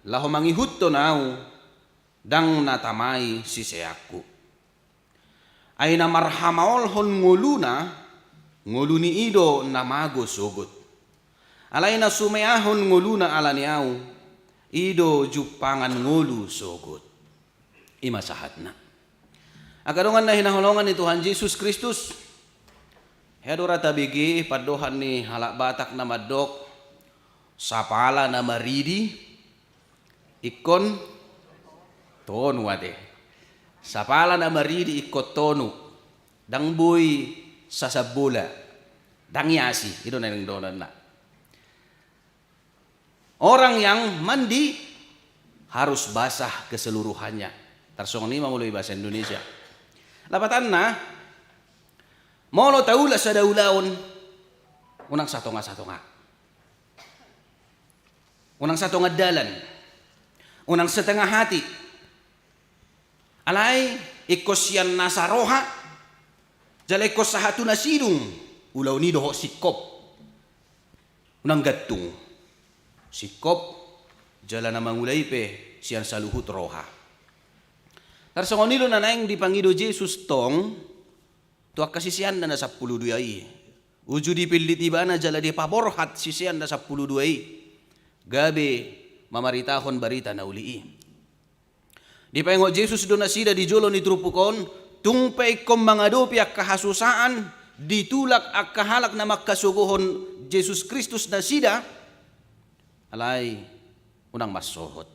laho mangihutto nau dang natamai si seaku. Ay na marhamaolhon nguluni ido na mago sogot. Alay na sumeahon nguluna alaniaw ido jupangan ngulu sogot. Imasahat na. Agadongan na hinaholongan ni Tuhan Yesus Kristus. Hedora tabigi padohan ni halak batak na madok sapala na maridi ikon ton wate. Sapala na maridi ikotonu dang boy sasabula dang yasi ito na yung donan na orang yang mandi harus basah keseluruhannya tarsong ni mamuloy bahasa Indonesia lapatan na molo taula sa daulaon unang satonga unang satonga dalan unang setengah hati alay ikos yan nasa roha jala ikos sa hatu na sidung ulaw ni doho sikop unang gatung sikop jala na mangulay pe siyan sa luhut roha tarsongonilo na naing di Pangido Jesus tong tuak kasisiyan na nasa 12 ay uju di pilitiba na jala di paborhat sisiyan na sa 12 ay gabi mamaritahon barita na ulii. Di paingo Jesus do nasida di jolo ni trupukon tungpay kom mangadopi ak kahasusaan ditulak ak kahalak na makasuguhon Jesus Kristus nasida alay unang masohot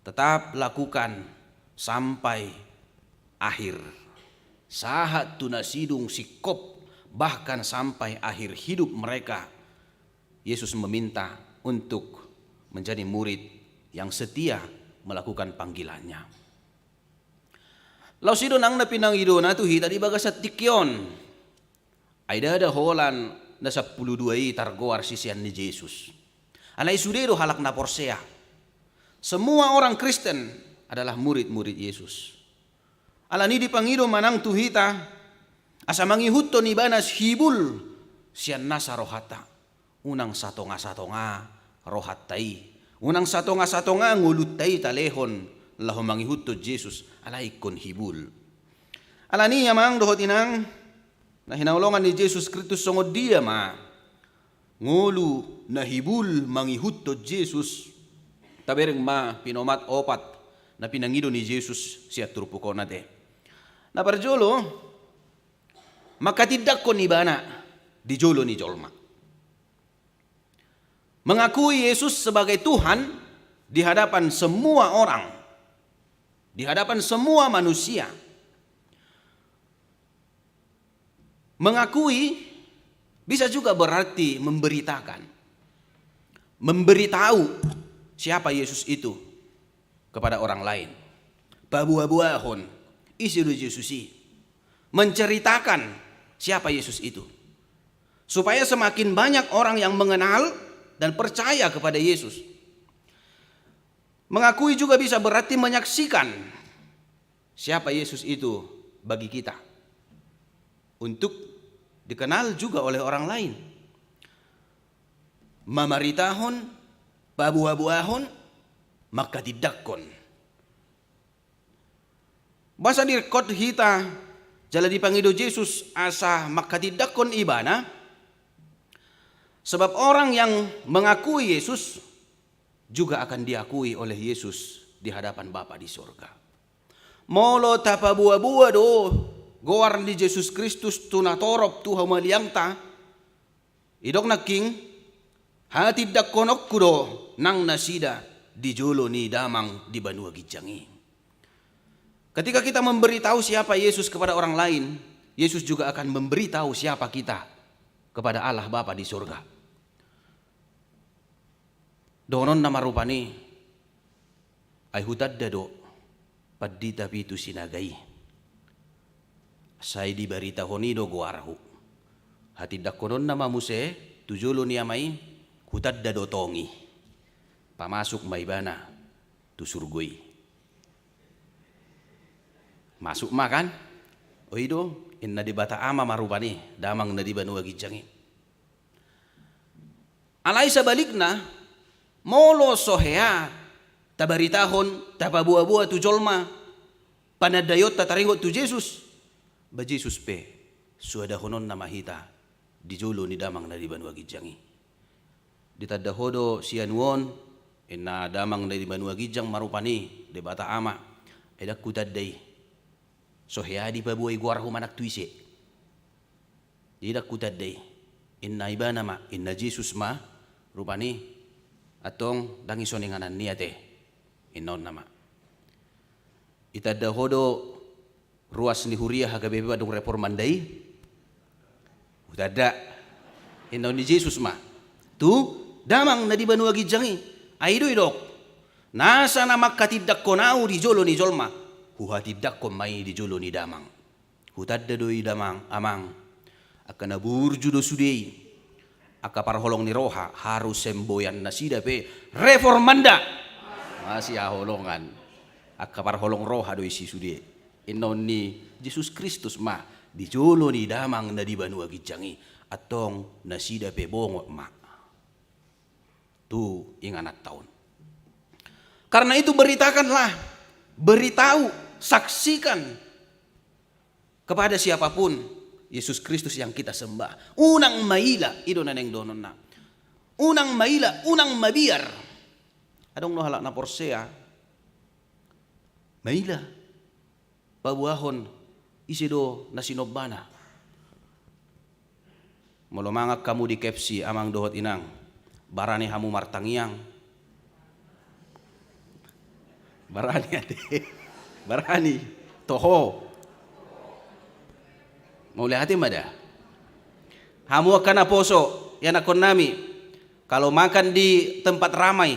tetap lakukan sampai akhir sahat tu nasidung sikop bahkan sampai akhir hidup mereka Yesus meminta untuk menjadi murid yang setia melakukan panggilannya. Lalu sido nang napinangido na tuhi tadi bagasat tikyon. Ay dada holan na sa 12 targoar sisian ni Jesus. Alay sudero halak na porsea. Semua orang Kristen adalah murid-murid Yesus. Alani di pangido manang tuhita asa mangihutto ni banas hibul sian nasa rohata. Unang satonga rohatai. Unang satonga ngulutay talehon laho mangihutto Jesus alay kon hibul. Alani yamang dohot inang na hinaulongan ni Jesus Kristus songod dia ma ngulu na hibul mangihutto Jesus tabereng ma pinomat opat na pinangido ni Jesus siya trupukon nate. Na parjolo makatidak ko ni bana di jolo ni jolma. Mengakui Yesus sebagai Tuhan di hadapan semua orang, di hadapan semua manusia. Mengakui bisa juga berarti memberitakan. Memberitahu siapa Yesus itu kepada orang lain. Babu-abuahon isi Yesus. Menceritakan siapa Yesus itu. Supaya semakin banyak orang yang mengenal dan percaya kepada Yesus. Mengakui juga bisa berarti menyaksikan siapa Yesus itu bagi kita. Untuk dikenal juga oleh orang lain. Mamaritahon, babu-abuahon, maka tidakon. Bahasa direkod hita jala dipangido Yesus asa maka tidakon ibana. Sebab orang yang mengakui Yesus juga akan diakui oleh Yesus di hadapan Bapa di surga. Molo tapa buah-buah do goar di Yesus Kristus tuna torop tu hamaliangta idok naking hati dak konok kudo nang nasida di jolo ni damang di banua gijangi. Ketika kita memberitahu siapa Yesus kepada orang lain, Yesus juga akan memberitahu siapa kita kepada Allah Bapa di surga. Donon nama rupani ay hutad dado padita pitu sinagai. Say di barita honido goarahu. Hati dakonon nama muse tujulo ni amai hutad dado tongi. Pamasuk maibana tu surgoi. Masuk makan. Oido inna di bata ama marupani damang na di banua gijangi. Alai sabalikna molo sohea tabaritahon tapabuah-buah tu jolma panadayot tataringot tu Yesus ba Yesus pe suadahonon nama hita di jolo ni damang na di banua gijangi ditadahodo sianuon inna damang na di banua gijang marupani de bata ama edak kutadday sohea di pabuay guarhu manak tuise idak kutadday inna ibana ma inna Yesus ma rupani atong dangi soninganan niate inon nama itada hodo ruas ni huria hagabebe badung reformandai utada inon ni Yesus ma tu damang na di banua gijangi aido idok nasa nama katidak konau di jolo ni jolma huhatidak ko mai di jolo ni damang hutada doi damang amang akan aburju do sudei akapar holong ni roha harus semboyan nasida pe reformanda masih holongan akapar holong roha do isi sudie inon ni Yesus Kristus ma di jolo ni damang na di banua gijangi atong nasida pe bongo ma tu inganat tahun karena itu beritakanlah beritahu saksikan kepada siapapun Yesus Kristus yang kita sembah. Unang maila ido naneng donon na. Unang maila, unang mabiar. Adong no halak na porsea. Maila. Pabuahon isido na sinobana. Molomangak kamu di kepsi amang dohot inang. Barani hamu martangiang. Barani ade. Barani toho. Mulai hati mada. Hamu akan aposo yang akon nami. Kalau makan di tempat ramai,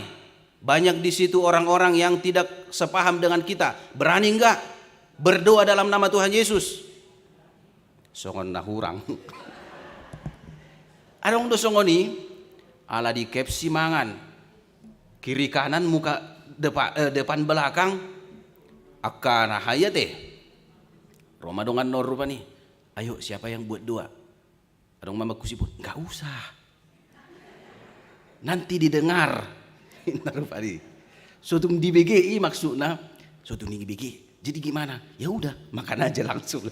banyak di situ orang-orang yang tidak sepaham dengan kita. Berani enggak berdoa dalam nama Tuhan Yesus? Songon nahurang. Adong do songoni ala di kepsi mangan. Kiri kanan muka depan belakang akan hayate. Romadongan nor rupa nih. Ayo siapa yang buat doa? Adong mama kusipun, enggak usah. Nanti didengar. Narupadi. Sotung di BGI maksudnya, sotung di BGI. Jadi gimana? Ya udah, makan aja langsung.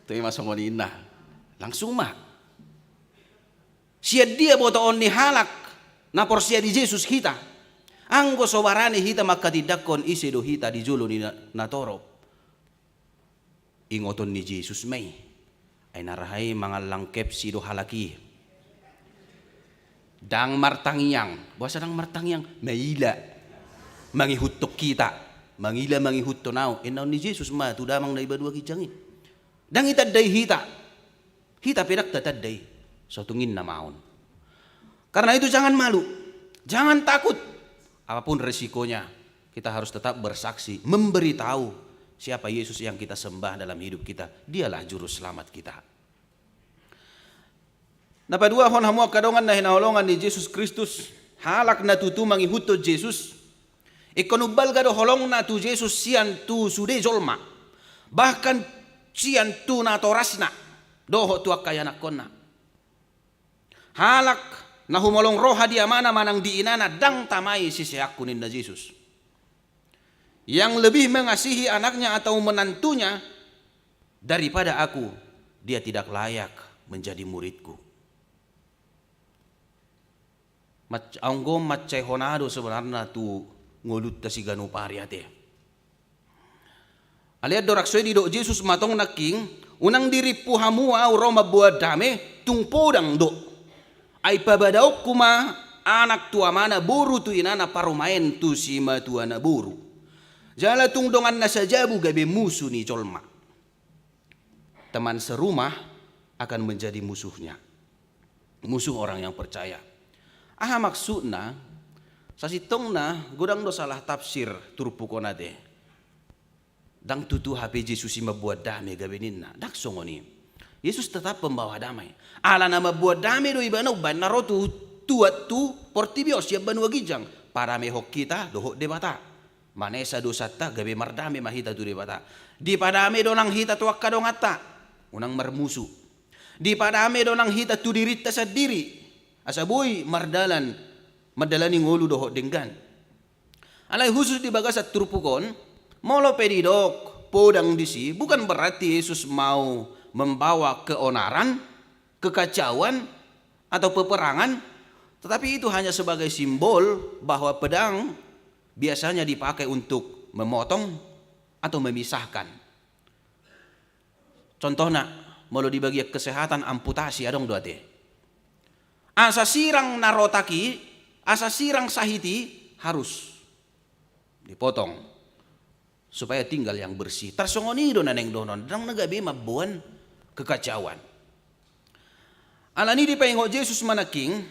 Tuh mas ngolina. Langsung mah. Sia dia botoon ni halak na porsia di Yesus kita. Anggo sobarane hita makatidakon isi do hita di julo ni natorop. Ingoton ni Yesus may ay narahay mga langkep sido halaki dang martangyang basa dang martangyang maila mangihutok kita mangila mangihutto nao inaw ni Yesus ma tu damang na ibadua kijangi dang itadday hita Hita pedak tatadai sotungin na maun. Karena itu jangan malu, jangan takut. Apapun resikonya, kita harus tetap bersaksi, memberitahu siapa Yesus yang kita sembah dalam hidup kita. Dialah juru selamat kita. Napadua hon hamua kadongan na hinaholongan ni Jesus Kristus, halak na tutu mangihuto Jesus. Ikonubal gado holong na tu Jesus sian tu sude jolma. Bahkan sian tu na torasna. Doho tu akayanak konna. Halak na humolong roha dia mana manang diinana dang tamai sisiakunin na Jesus. Yang lebih mengasihi anaknya atau menantunya daripada aku, dia tidak layak menjadi muridku. Anggom macai honado sebenarnya tu ngulut ta si ganu pariate. Aliat dorak soy di do Jesus matong naking unang diripu hamua au roma buat dame tung podang do. Ai pabadaok kuma anak tua mana buru tu inana parumain tu si matuana buru. Jala tung dongan nasajabu gabe musuh ni colma. Teman serumah akan menjadi musuhnya. Musuh orang yang percaya. Maksudna sasitongna godang do salah tafsir turpukonade. Dang tutu HP Yesus mabuat damai gabeninna. Dak songoni. Yesus tetap pembawa damai. Ala nama buat damai do ibana uban narotu tuat tu portibios ya banua gijang. Para mehok kita dohok debata. Manesa dosata gabe mardame mahita tu debata. Di padame donang hita tu akadongata. Unang marmusu. Di padame donang hita tu dirita sa diri. Asaboy mardalan madalani ngolu dohok denggan. Alay khusus di bagasat turpukon. Molo pedidok podang disi bukan berarti Yesus mau membawa keonaran, kekacauan, atau peperangan, tetapi itu hanya sebagai simbol bahwa pedang biasanya dipakai untuk memotong atau memisahkan. Contohnya, mau dibagi kesehatan amputasi adong doate. Asa sirang narotaki, asa sirang sahiti harus dipotong supaya tinggal yang bersih. Tarsongoni do naneng donon, dang nagabe mabuan kekacauan. Alani di paingo Yesus manaking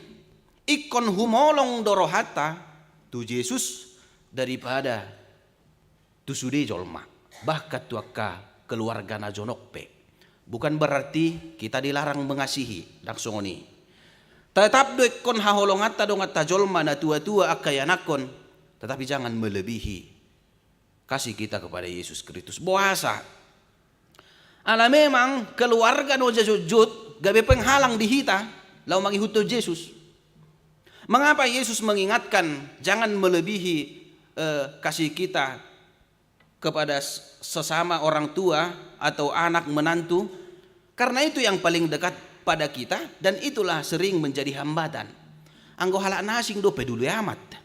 ikon humolong dorohata tu Yesus daripada tu sude jolma bahkan tuaka keluarga na jonokpe. Bukan berarti kita dilarang mengasihi daksongoni. Tetap do ikon haholongata dongata jolma na tua-tua akayanakon, tetapi jangan melebihi kasih kita kepada Yesus Kristus. Boasa ala memang keluarga no jajujut gabe penghalang di hita lau mangihuto Yesus. Mengapa Yesus mengingatkan jangan melebihi kasih kita kepada sesama orang tua atau anak menantu? Karena itu yang paling dekat pada kita dan itulah sering menjadi hambatan. Anggo hala nasing do peduli amat.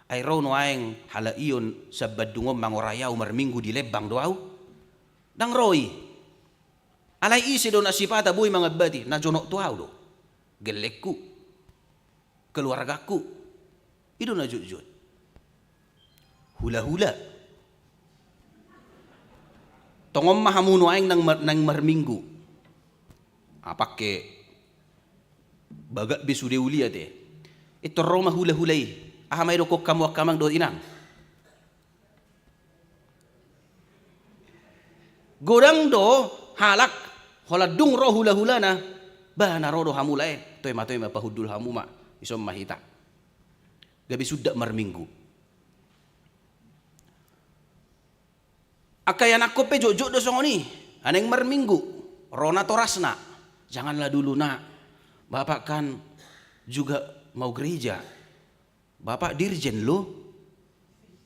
Ay raw no aeng hala iyon sa badungom mangorayaw marminggu di lebang doaw. Dang roy. Alay isi do nasipata buhay mga bati na jonok tuaw do. Gelekku. Keluargaku. Itu na jujut. Hula-hula. Tongom mahamuno aing nang marminggu. Apake bagat besude ulia te. Ito roma hula-hulay. May do kok kamu kamang do inang. Godang do halak holadung roh hula-hula na bah narodo hamulae toy ma pahudul hamuma isom mahita. Gabi sudah marminggu. Akayan ako pe jojo do songoni aneng marminggu rona torasna. Janganlah dulu nak. Bapak kan juga mau gereja. Bapak dirjen lo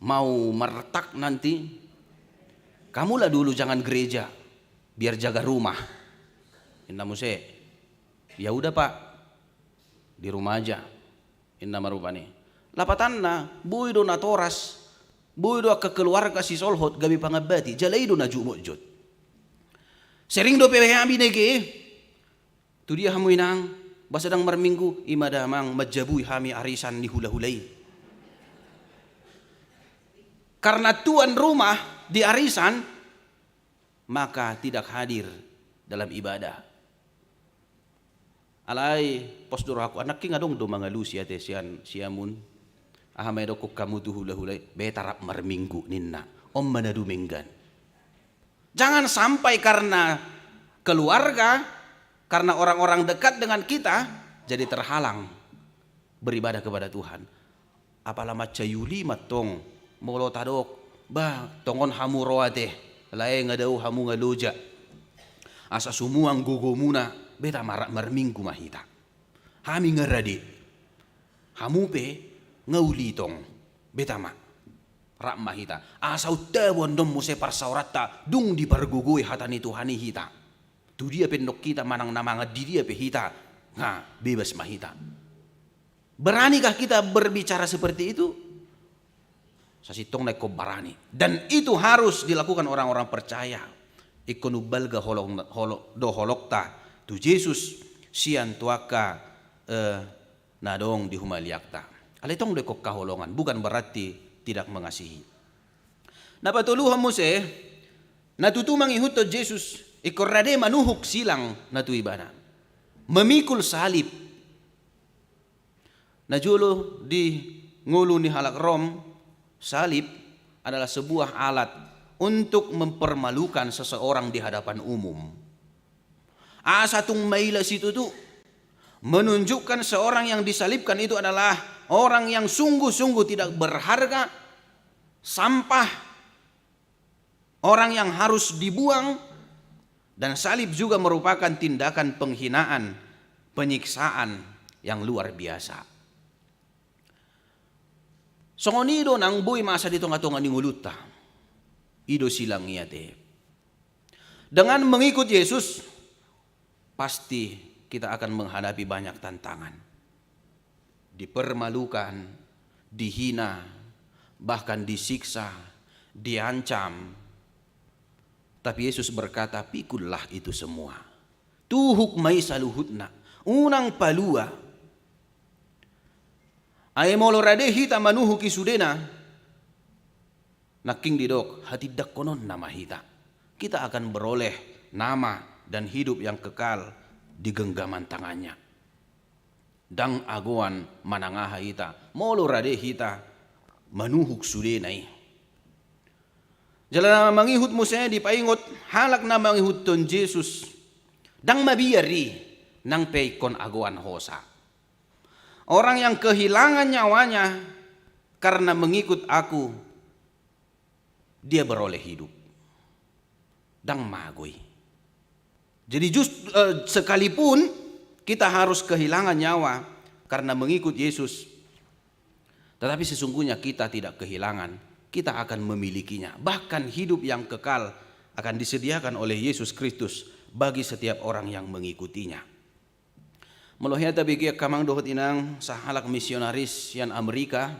mau meretak nanti. Kamulah dulu jangan gereja biar jaga rumah. Inna muse. Ya udah Pak. Di rumah aja. Inna marupani. Lapatanna buy do na toras. Buy do ke keluarga si solhot gabi pangabati. Jalay do na jumujud. Sering do PPHB nege. Tu dia hamu inang. Basadang marminggu imadamang majabuy hami arisan ni hula-hulay. Karena tuan rumah di arisan maka tidak hadir dalam ibadah. Alai pos doro aku anak king adong do mangalu siate siamun. Ahamay do ko kamu tu hula-hulay betarap marminggu ninna om manadu menggan. Jangan sampai karena keluarga, karena orang-orang dekat dengan kita jadi terhalang beribadah kepada Tuhan. Apalah macayuli matong molo tadok ba tongon hamu roate lae ngadau hamu ngaluja. Asa sumuang gogomuna beta marak marminggu mahita. Hami ngeradi. Hamu pe ngaulitong beta ma rak mahita. Asa utawon dom muse parsaurata dung di pargugui hatani Tuhani hita. Tu dia pendok kita manang namanga di dia pe hita. Nah, bebas mahita. Beranikah kita berbicara seperti itu? Sasitong naik ko barani. Dan itu harus dilakukan orang-orang percaya. Ikonu balga holokta tu Yesus sian tuaka nadong di humaliakta. Alitong dekok kaholongan bukan berarti tidak mengasihi. Napatuluhan mo se natutumang ihuto Yesus ikorade manuhuk silang natuibana. Memikul salib. Najulo di ngulu ni halak Rom, salib adalah sebuah alat untuk mempermalukan seseorang di hadapan umum. Asatung maila situ tuh menunjukkan seorang yang disalibkan itu adalah orang yang sungguh-sungguh tidak berharga, sampah, orang yang harus dibuang, dan salib juga merupakan tindakan penghinaan, penyiksaan yang luar biasa. Songonido nang boy masa dito nga tonga ninguluta. Ido silang iyate. Dengan mengikut Yesus, pasti kita akan menghadapi banyak tantangan. Dipermalukan, dihina, bahkan disiksa, diancam. Tapi Yesus berkata, pikullah itu semua. Tuhuk may saluhutna, unang palua. Ay molorade hita manuhu kisudena. Naking didok hati dakonon nama hita. Kita akan beroleh nama dan hidup yang kekal di genggaman tangannya. Dang aguan manangaha hita. Molorade hita manuhuk sudenai. Jalan mangihut mo saya dipaingot halak na mangihut ton Jesus. Dang mabiyari nang peikon aguan hosa. Orang yang kehilangan nyawanya karena mengikut aku, dia beroleh hidup. Dang magoy. Jadi sekalipun kita harus kehilangan nyawa karena mengikut Yesus, tetapi sesungguhnya kita tidak kehilangan, kita akan memilikinya. Bahkan hidup yang kekal akan disediakan oleh Yesus Kristus bagi setiap orang yang mengikutinya. Melohnya bagi kamang dohot inang sahalak misionaris yang Amerika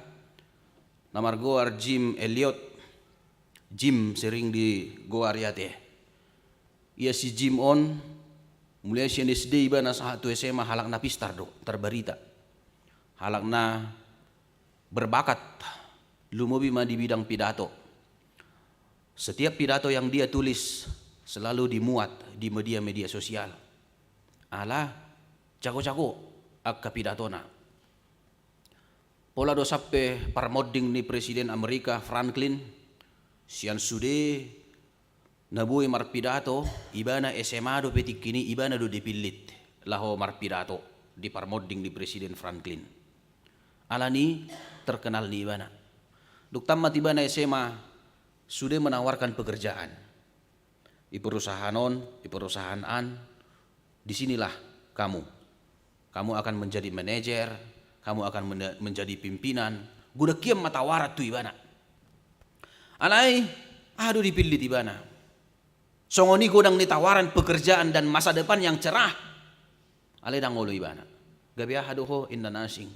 namar goar Jim Elliot. Jim sering di goar yate. Ia si Jim on mulai si SD iba na satu SMA halak na pistar do terberita. Halak na berbakat lumobi ma di bidang pidato. Setiap pidato yang dia tulis selalu dimuat di media-media sosial. Ala jago-jago ak pidatona. Pola do sappe parmodding ni Presiden Amerika Franklin sian sude nabuhi marpidato ibana SMA do petik kini ibana do dipilit laho marpidato di parmodding di Presiden Franklin. Alani terkenal ni ibana. Duk tamat ibana SMA sudah menawarkan pekerjaan. Di perusahaan disinilah kamu akan menjadi manajer, kamu akan menjadi pimpinan. Guna kiam matawarat tu ibana. Alai, aduh dipilih ibana. Songoni godang ditawaran pekerjaan dan masa depan yang cerah. Alai dang ngolo ibana. Gabi ahadoho inna nasing.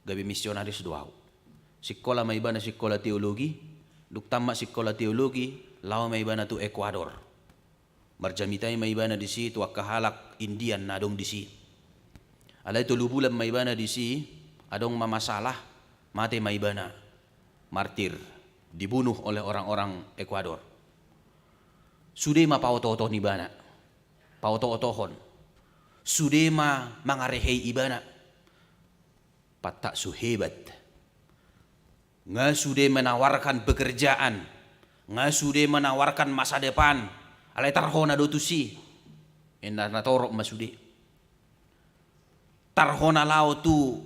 Gabi misionaris doau. Sekolah may ibana sekolah teologi. Duk tamat sekolah teologi, lawa may ibana tu Ecuador. Marjamitay may ibana di si tuak kahalak Indian na adong di si. Alay tulubulan may ibana di si adong mamasalah mate may ibana martir dibunuh oleh orang-orang Ecuador. Sudah mapauto-oto ni bana. Pauto-otohon. Sudema mangarehei ibana. Patak suhebat. Nga sude menawarkan pekerjaan. Nga sude menawarkan masa depan. Alay tarhona dotusi. Inna natorok masude. Tarhona lao tu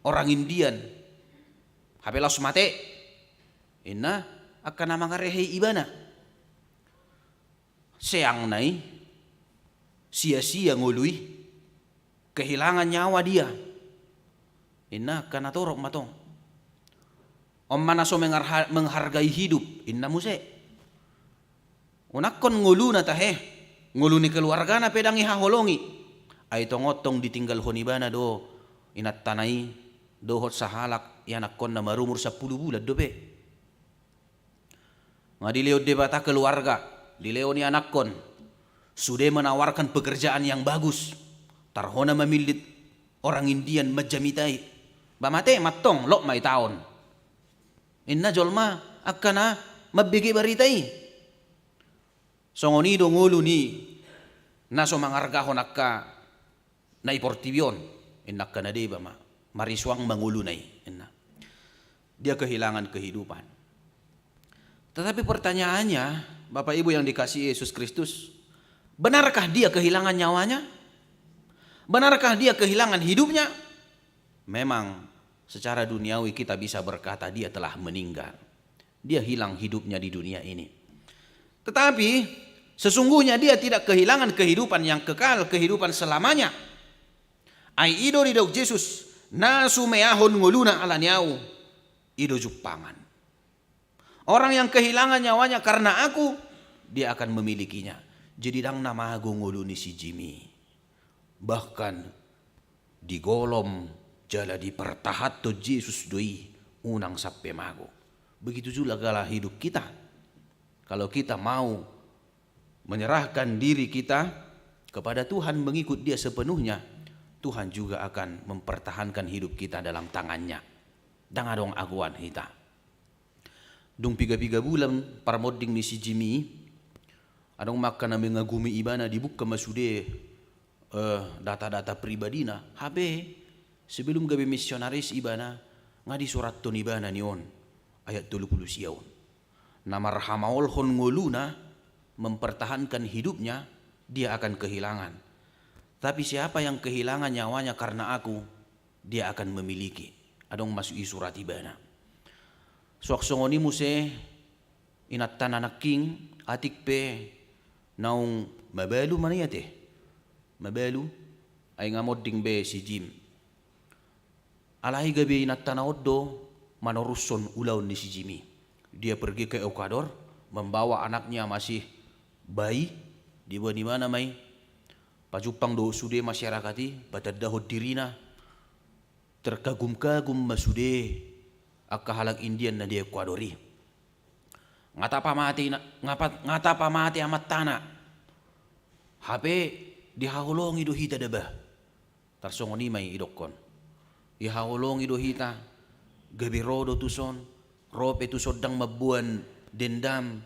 orang Indian. Hapelas mate. Inna akan mangarehei ibana. Seang nai. Sia-sia ngului. Kehilangan nyawa dia. Inna kana torok matong. Om mana so menghargai hidup. Inna muse. Unakon ngulu na tahe. Ngulu ni keluarga na pedangi haholongi. Ay tongotong ditinggal honibana do. Inat tanai. Dohot sahalak. Yanakon na marumur 10 bulan dobe. Nga dileo debata keluarga. Dileo ni anakon. Sudah menawarkan pekerjaan yang bagus. Tarhona memilit orang Indian majamitai. Bamate matong lok may taon. Inna jolma akana mabigi baritai. Songonido ngulu ni naso mangargahon akka na iportibion. Inna kana de ba mariswang mangulu nai. Inna. Dia kehilangan kehidupan. Tetapi pertanyaannya, Bapak Ibu yang dikasihi Yesus Kristus, benarkah dia kehilangan nyawanya? Benarkah dia kehilangan hidupnya? Memang secara duniawi kita bisa berkata dia telah meninggal. Dia hilang hidupnya di dunia ini. Tetapi sesungguhnya dia tidak kehilangan kehidupan yang kekal, kehidupan selamanya. Ai ido ridok Yesus nasu meahon nguluna ala nyau ido jupangan. Orang yang kehilangan nyawanya karena aku, dia akan memilikinya. Jadi dang nama aku nguluni si Jimmy. Bahkan digolom jala di pertahat to Yesus doi unang sape mago. Begitu juga gala hidup kita. Kalau kita mau menyerahkan diri kita kepada Tuhan, mengikut Dia sepenuhnya, Tuhan juga akan mempertahankan hidup kita dalam tangannya. Dangadong aguan kita. Dung 3 bulan parmoding ni si Jimmy, adong makan na mengagumi ibana dibuka masude data-data pribadina. Habe sebelum gabi misionaris ibana ngadi surat ton ibana nion ayat 30 siaun. Namar hamaol hon ngoluna mempertahankan hidupnya, dia akan kehilangan. Tapi siapa yang kehilangan nyawanya karena aku, dia akan memiliki. Adong masuk surat ibana. Suak songoni muse inat tananak king atik pe naung mabalu maniyate. Mabalu ay ngamoding be si Jim. Alai gabi inat tanaod do manoruson ulaw ni si Jimmy. Dia pergi ke Ecuador membawa anaknya masih bayi di mana may pajupang do sude masyarakati patadahod dirina terkagum-kagum masude akahalag Indian na di Ecuadori. Ngata pa mati amat tanah. Hape dihahulong ido hita daba. Tarsongoni may idokon. Ihahulong ido hita gabirodo tuson rope tusod dang mabuan dendam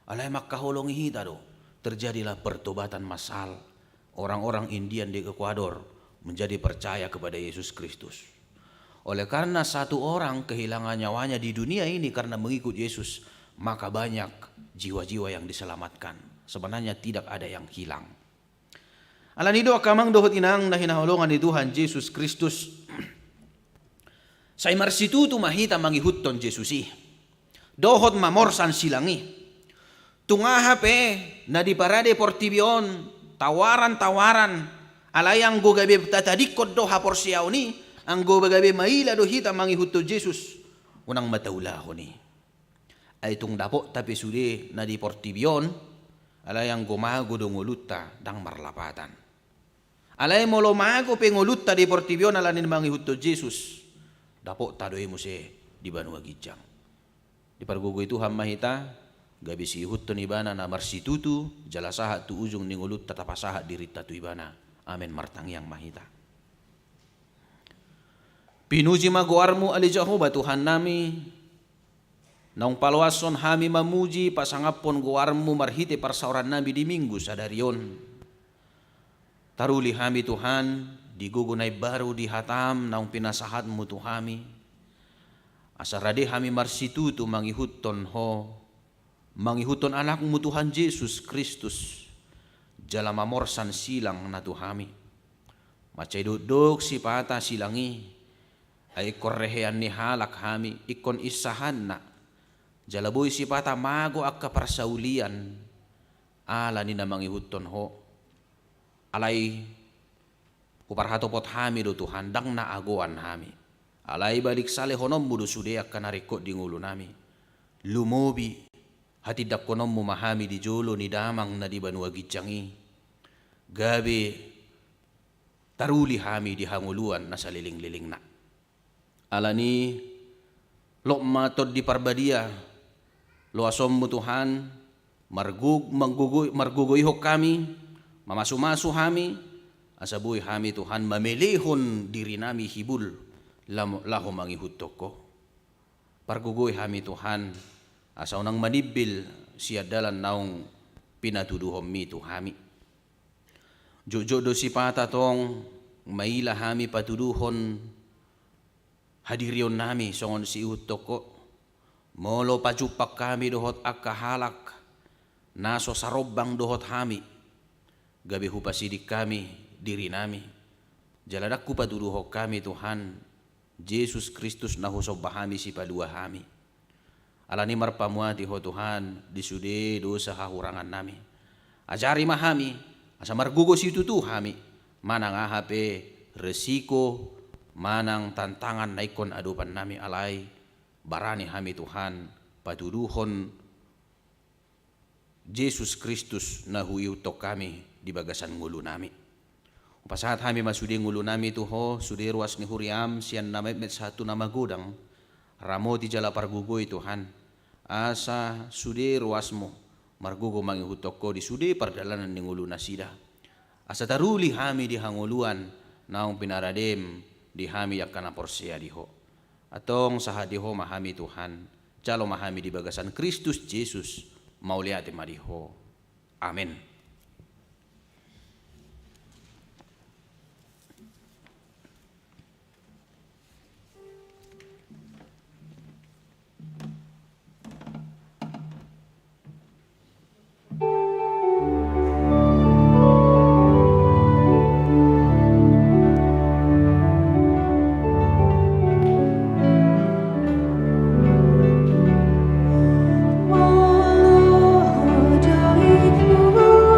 alay makahulong hita do. Terjadilah pertobatan massal. Orang-orang Indian di Ecuador menjadi percaya kepada Yesus Kristus. Oleh karena satu orang kehilangan nyawanya di dunia ini karena mengikut Yesus, maka banyak jiwa-jiwa yang diselamatkan. Sebenarnya tidak ada yang hilang. Alanido akamang dohot inang na hinahulungan ni Tuhan Yesus Kristus. Sa imarsitutu mahita mangihutton Jesusi. Dohot mamorsan silangi. Tungahape na di parade portibion tawaran-tawaran alayang gogabe tatadikot do hapor siyaw ni ang gogabe maila do hita mangihutto Jesus unang mataulaho ni ay tung dapo tapi sude na di portibion alayang gumago do ngulutta dang marlapatan alay mo lomago pe ngulutta di portibion alanin mangihutto Jesus dapo tadoy mo se di Banua Gijang di pargugoy Tuhan mahita gabi si ihut to ibana na marsitutu jalasaha tu ujung ningulut tatapasaha dirita tu ibana. Amen martang yang mahita. Pinuji magoarmu ali Jehovah Tuhan nami. Naung palwason hami mamuji pasangapon goarmu marhite parsauran nami di minggu sadarion. Taruli kami Tuhan, digugunay baru di hatam naung pinasahatmu Tuhami. Asarade kami marsitutu mangihuton ho, mangihuton anakmu Tuhan Yesus Kristus, jala mamorsan silang na Tuhami. Macay duduk si pata silangi, ay korrehean ni halak kami, ikon isahan na, jalaboy si pata mago ak kaparsaulian, ala ni na mangihuton ho. Alay kuparhatopot hami do Tuhan dang naaguan hami. Alay balik sale honom mudo sudeak kanarikot di ngulo nami. Lumobi hatidak konom memahami di jolo ni damang na di banua gidjangi. Gabi taruli hami di hanguluan na sa liling-liling na. Alani lo matod di parbadia lo asom mo Tuhan margugoy kami. Mamasumaso kami, asabuy kami Tuhan, mamilihon diri nami hibul, laho mangihutok ko. Pargugoy kami Tuhan, asaw nang manibil siya dalan naong pinatuduhom mi Tuhami. Jojo do si pata tong maila kami patuduhon, hadiryon nami songon si utok ko. Molo pajupak kami dohot akahalak, naso sarobang dohot kami. Gabi hupasidik kami, diri nami. Jaladak ku patuduhok kami Tuhan, Yesus Kristus na husob bahami si padua kami. Alani marpamuati ho Tuhan, disude dosa hahurangan nami. Ajari mahami, asa margugos itu Tuhami, manang ahape resiko, manang tantangan naikon adupan nami alay, barani kami Tuhan, patuduhon Yesus Kristus na huiutok kami di bagasan ngulu nami. Upasahat kami masudi ngulu nami tuho, sudi ruas ni huriam, siyan na met satu nama gudang, ramo ti jala pargugoy Tuhan. Asa sudi ruasmu, margugo mangihutok ko di sudi pardalanan ni ngulu nasida. Asa taruli kami di hanguluan, naong pinaradem di kami yakana porsia diho. Atong sahadiho mahami Tuhan, jalo mahami di bagasan Kristus Yesus, mauliati mariho. Amin. Walau jauh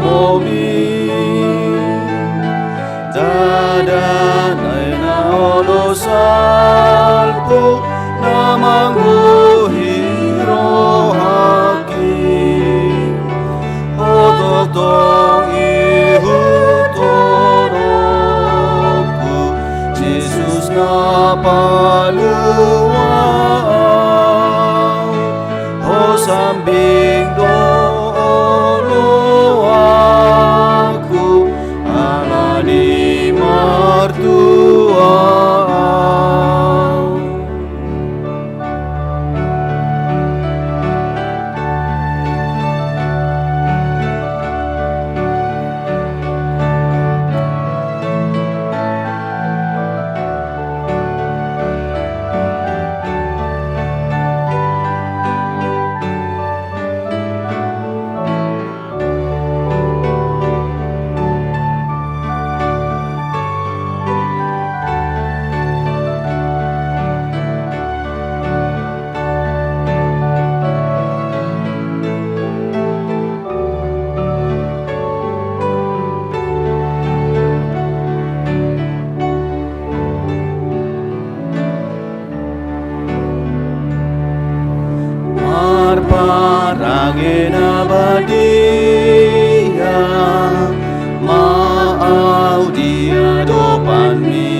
momi dadanay na ono salpo na mangguhiro hakim ototong ihutorongku Jesus na paluwang o sambing doolo aku alani martuaw. Marparangin abadia maaw dia dopan mi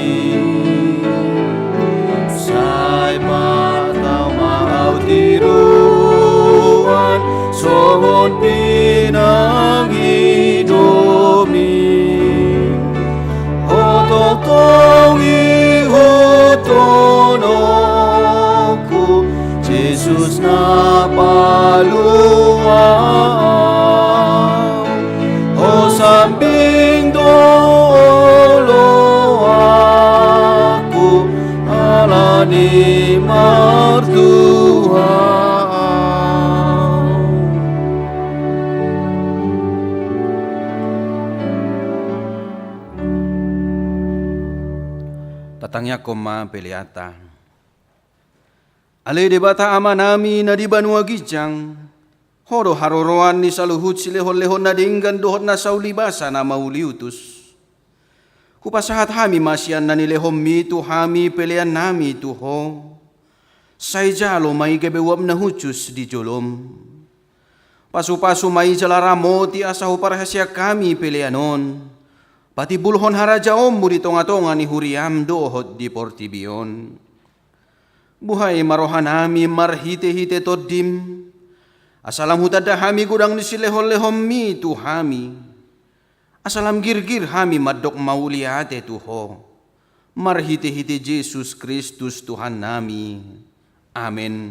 say pataw maaw tiruan sohon pinangidomi ototong ihutonoku Jesus na paluwang o sambing doolo aku alani martuaw. Tatangnya koma peliata ale de bata ama nami na di banua gijang horo haroroan ni saluhut silehon-lehon na dinggan dohot na saulibasa na mauliutus hupasahat hami masian na nilehom mi tu hami pelean nami tu ho say jalo may gebewam na hucus di jolom pasu-pasu may jalaramo ti asahu parahasya kami peleanon pati bulhon harajaom mo di tonga-tonga ni huriam dohot di portibion. Buhay marohan hami marhite-hite todim asalam hutada hami gudang ni silehon-lehom mi tu hami asalam girgir hami madok mauliate tu ho marhite-hite Jesus Kristus Tuhan nami. Amen.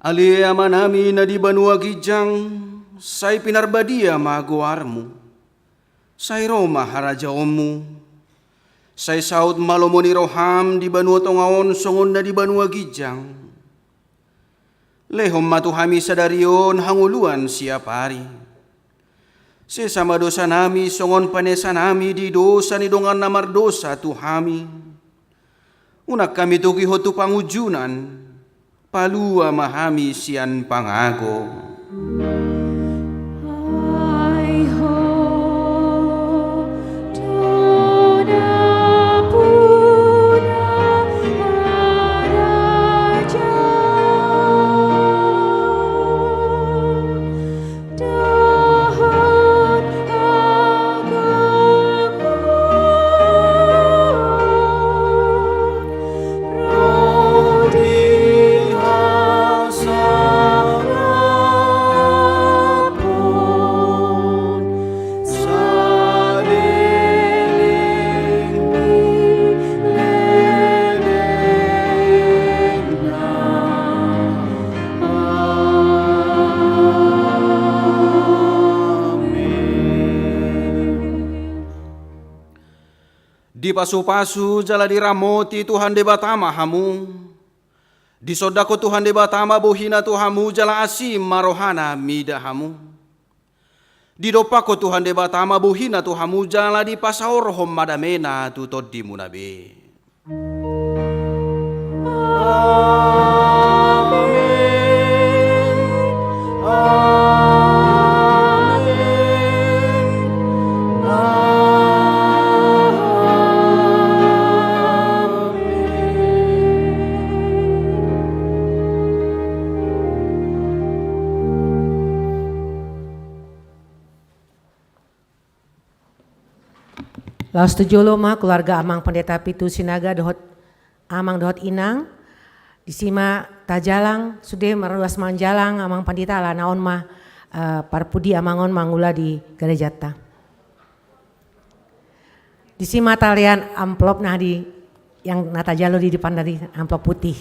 Ali ama nami na di banua gijang say pinarbadia maguarmu say Roma harajaomu say saud malomoni roham di banua tongaon songon na di banua gijang lehom matuhami sadarion hanguluan siapari sesama dosa nami songon panesa nami di dosa ni dongan namar dosa tuhami unak kami tuki hotu pangujunan palua mahami sian pangago. Di pasu-pasu jala diramoti Tuhan de batama hamu. Di sodako Tuhan de batama bohina Tuhamu jala asim marohana mida hamu. Di dopako Tuhan de batama bohina Tuhamu jala di pasaorhom madamena tutod di munabe. Laos tujolo ma keluarga amang pendeta pitu sinaga dohot amang dohot inang disima tajalang sude meruas manjalang amang pendeta ala naon mah parpudi amangon mangula di gerejata. Disima talian amplop nah di yang natajalo di depan dari amplop putih.